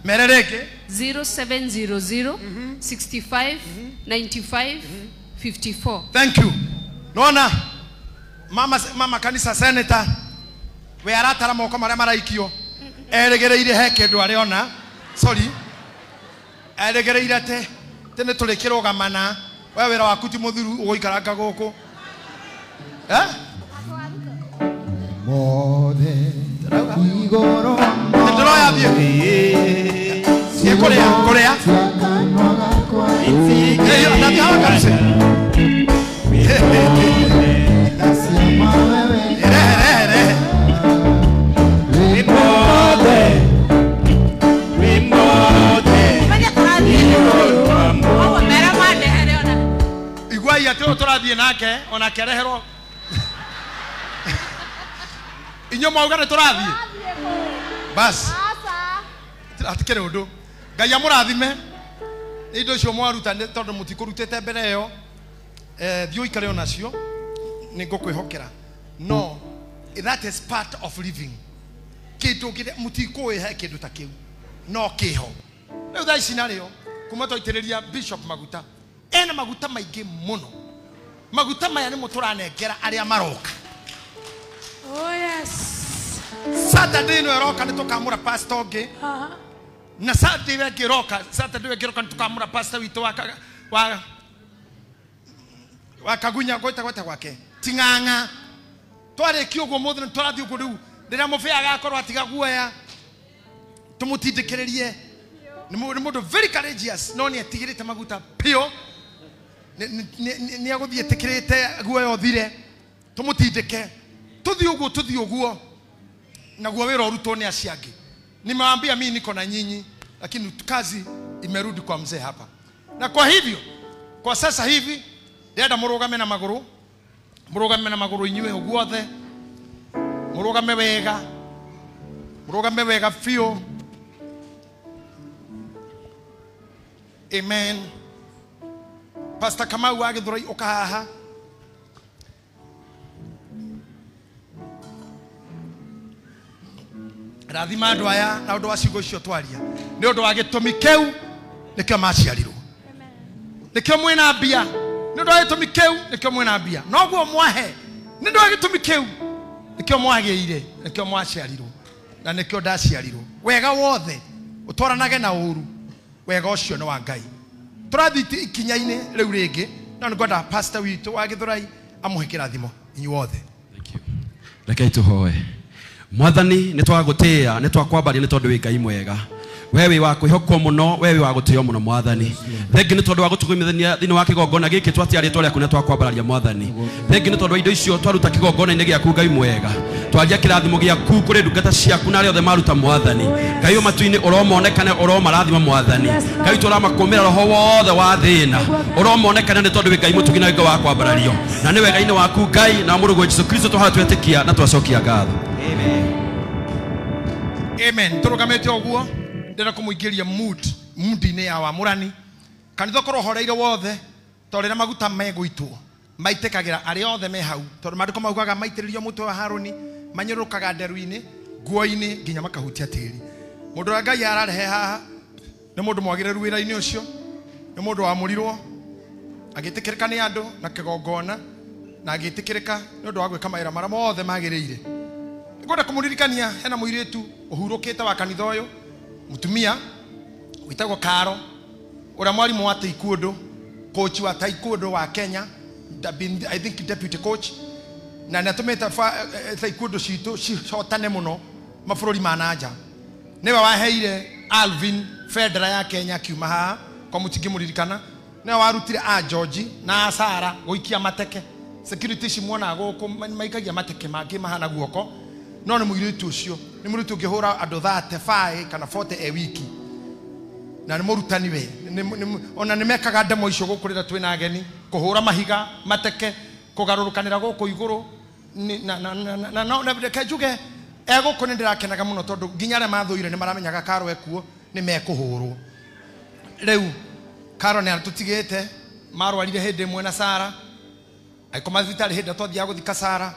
Merereke. 0700 65 95 54. Thank you. Nona mama kanisa senator we aratara moko maria maraikio eregereire he kindu ariona. Sorry. Eregereire te tene tulikirugamana we wira waku ti muthuru ugoikaranga guku igoro ndroya bie korea na tawa kanse igwai ate turathie nake ona kerehero inyo maugane turathie bas atikere undu Ngai amurathime indo cio mwaruta tondu mutikurutete mbere yo thio ikare onacio ningukwihokera no that is part of living kindu kire mutikuwe he kindu ta kiu no kiho riu tha ici nario kuma toitiriria bishop maguta ena maguta maingi muno maguta maya ni muturanengera aria maroka. Oh yes. Saturday no eroka nitukamura pastor ngi na Saturday wegiroka nitukamura pastor witu wa kagunya goita gwake tinganga tware kiugo muthu twarathi ugu riu rira mufia agakorwo atiga guoya tumutindikiririe ni mundu very courageous no ni atigirite maguta pio ni aguthie tikirite guoya othire tumutindike tuthi uguo na guo wira urutwo ni aciangi. Nimewaambia mimi niko na nyinyi lakini kazi imerudi kwa mzee hapa. Na kwa hivyo kwa sasa hivi ndenda murugame na maguru inywe uguothe murugame wega fio. Amen. Pastor Kamau agithurai ukahaha rathima andu aya na undu wa ciugo icio twaria ni undu wa gitumi keu nikio maciarirwo nikio mwina mbia ni undu wa gitumi keu nikio mwina mbia noguo mwahe ni undu wa gitumi keu nikio mwagiire nikio mwaciarirwo na nikio ndaciarirwo wega wothe utwaranage na uru wega ucio ni wa Ngai turathi ikinyaine riu ringi na ngwenda pastor witu wa Githurai amuhe kirathimo inyu wothe. Thank you. Rekei tuhoe. Mwathani nitwagutia nitwakwambaria ni tondu wi Ngai mwega wewe wa kwihokwo muno wewe wa gutio muno Mwathani thengi ni tondu wa gutugumithania thini wa kigongona giki twatiaria twaria kuna twakwambararia Mwathani thengi ni tondu indo icio twaruta kigongona-ini giaku Ngai mwega twaria kirathimo giaku kuri ndungata ciaku na aria othe maruta Mwathani Ngai matu-ini uromonekane uromarathima Mwathani Ngai turamakumira roho wothe wa thina uromonekane ni tondu wi Ngai mutugi na Ngai wa kwambarario na ni wega-ini waku Ngai na murugo Jesu Kristo twahara twetikia na twacokia ngatho. Amen. Turugamete oguo ndira kumuingiria mood-ini ya wamurani kanitha korwo horeire wothe torira maguta meguitwo maitekagira aria othe me hau tondu mandiko maugaga maitiririo mutwe wa Haruni manyirukaga nderu-ini guo-ini nginya makahutia tiri mundu wa Ngai ararehe haha ni mundu mwagiriru wira-ini ucio ni mundu wamurirwo agitikirika ni andu na kigongona na agitikirika ni undu wa gwika mawira maria mothe magiriire. Ngoda kumuririkania hena muiritu uhurukite wa kanitha uyu mutumia witagwo Karo ura mwarimu wa taekwondo coach wa taekwondo wa Kenya I think deputy coach na natumeta taekwondo citu cihotane muno mabũrũri ma nanja niwe waheire Alvin Federa ya Kenya kiuma haha kwa mutingi muririkana niwe warutire a George na Sara guikia mateke security cimuona guku maikagia mateke mangi mahana guoko no nĩ mũirĩtu ũcio nĩ mũirĩtu ũngĩhũra andũ 35 kana 40 e wiki na nĩ mũrutani we ona nĩ mekaga ndemo icio gũkũ rĩrĩa twĩna ageni kũhũra mahiga mateke kũgarũrũkanĩra gũkũ igũrũ na reke njuge egũkũ nĩ ndĩrakenaga mũno tondũ nginya arĩa mathũire nĩ maramenyaga Karo ekuo nĩ mekũhũrwo rĩu Karo nĩ atũtigĩte marwarire hĩndĩ ĩmwe na Sara aikoma thibitarĩ hĩndĩ twathiaga gũthika Sara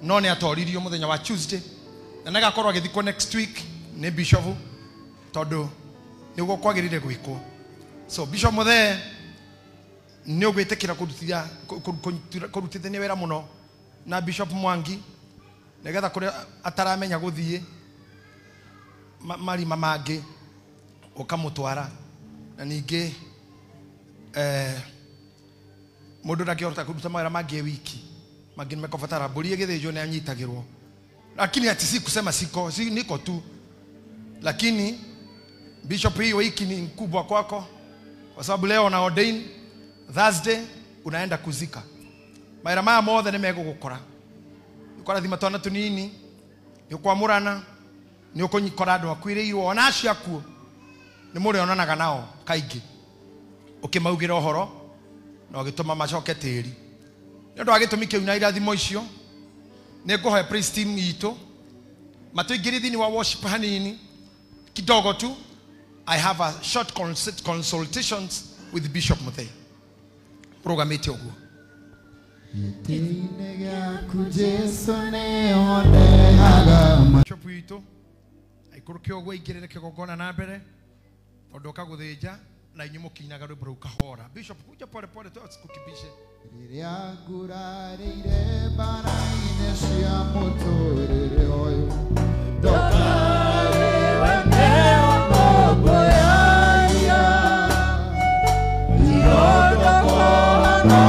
no nĩ atoririo mũthenya wa Tuesday na nĩgakorwo agĩthikwo next week nĩ Bishop tondũ nĩguo kwagĩrĩire gwĩkwo so Bishop Muthee nĩ ũgwĩtĩkĩra kũrutithania wĩra mũno na Bishop Mwangi nĩgetha kũrĩa ataramenya gũthiĩ marima mangĩ ũkamũtwara na ningĩ mũndũ ndakĩhota kũruta mawĩra mangĩ wiki mangĩ nĩmekũbatara mbũri ĩgĩthĩnjwo nĩ anyitagĩrwo lakini ati si kusema niko tu lakini Bishop hii wiki ni mkubwa kwako kwa sababu leo una ordain Thursday unaenda kuzika mawĩra maya mothe nĩmegũgũkora ũkarathima twana tũnini nĩũkwamũrana nĩũkũnyikora andũ akwĩrĩirwo ona acio akuo nĩ mũrĩonanaga nao kaingĩ ũkĩmaugĩra ũhoro na ũgĩtũma macoke tĩri nĩ ũndũ wa gĩtũmi kĩu na irathimo icio nĩngũhoya praise team itũ matũingĩrie thĩinĩ wa worship hanini kidogo tu. I have a short consultations with Bishop Muthee. Programmete oguo. Bishop itũ aikũrũke oguo aingĩrĩre kĩgongona na mbere tondũ ũkagũthĩnja na inyuĩ mũkinaga rwĩmbo rũu kahora. Bishop kuja pole pole tu asikukibishe. Rĩrĩa ngurarĩire mbara-inĩ cia mũtũrĩre ũyũ ndokarĩwe nĩo ngombo yaria iondokona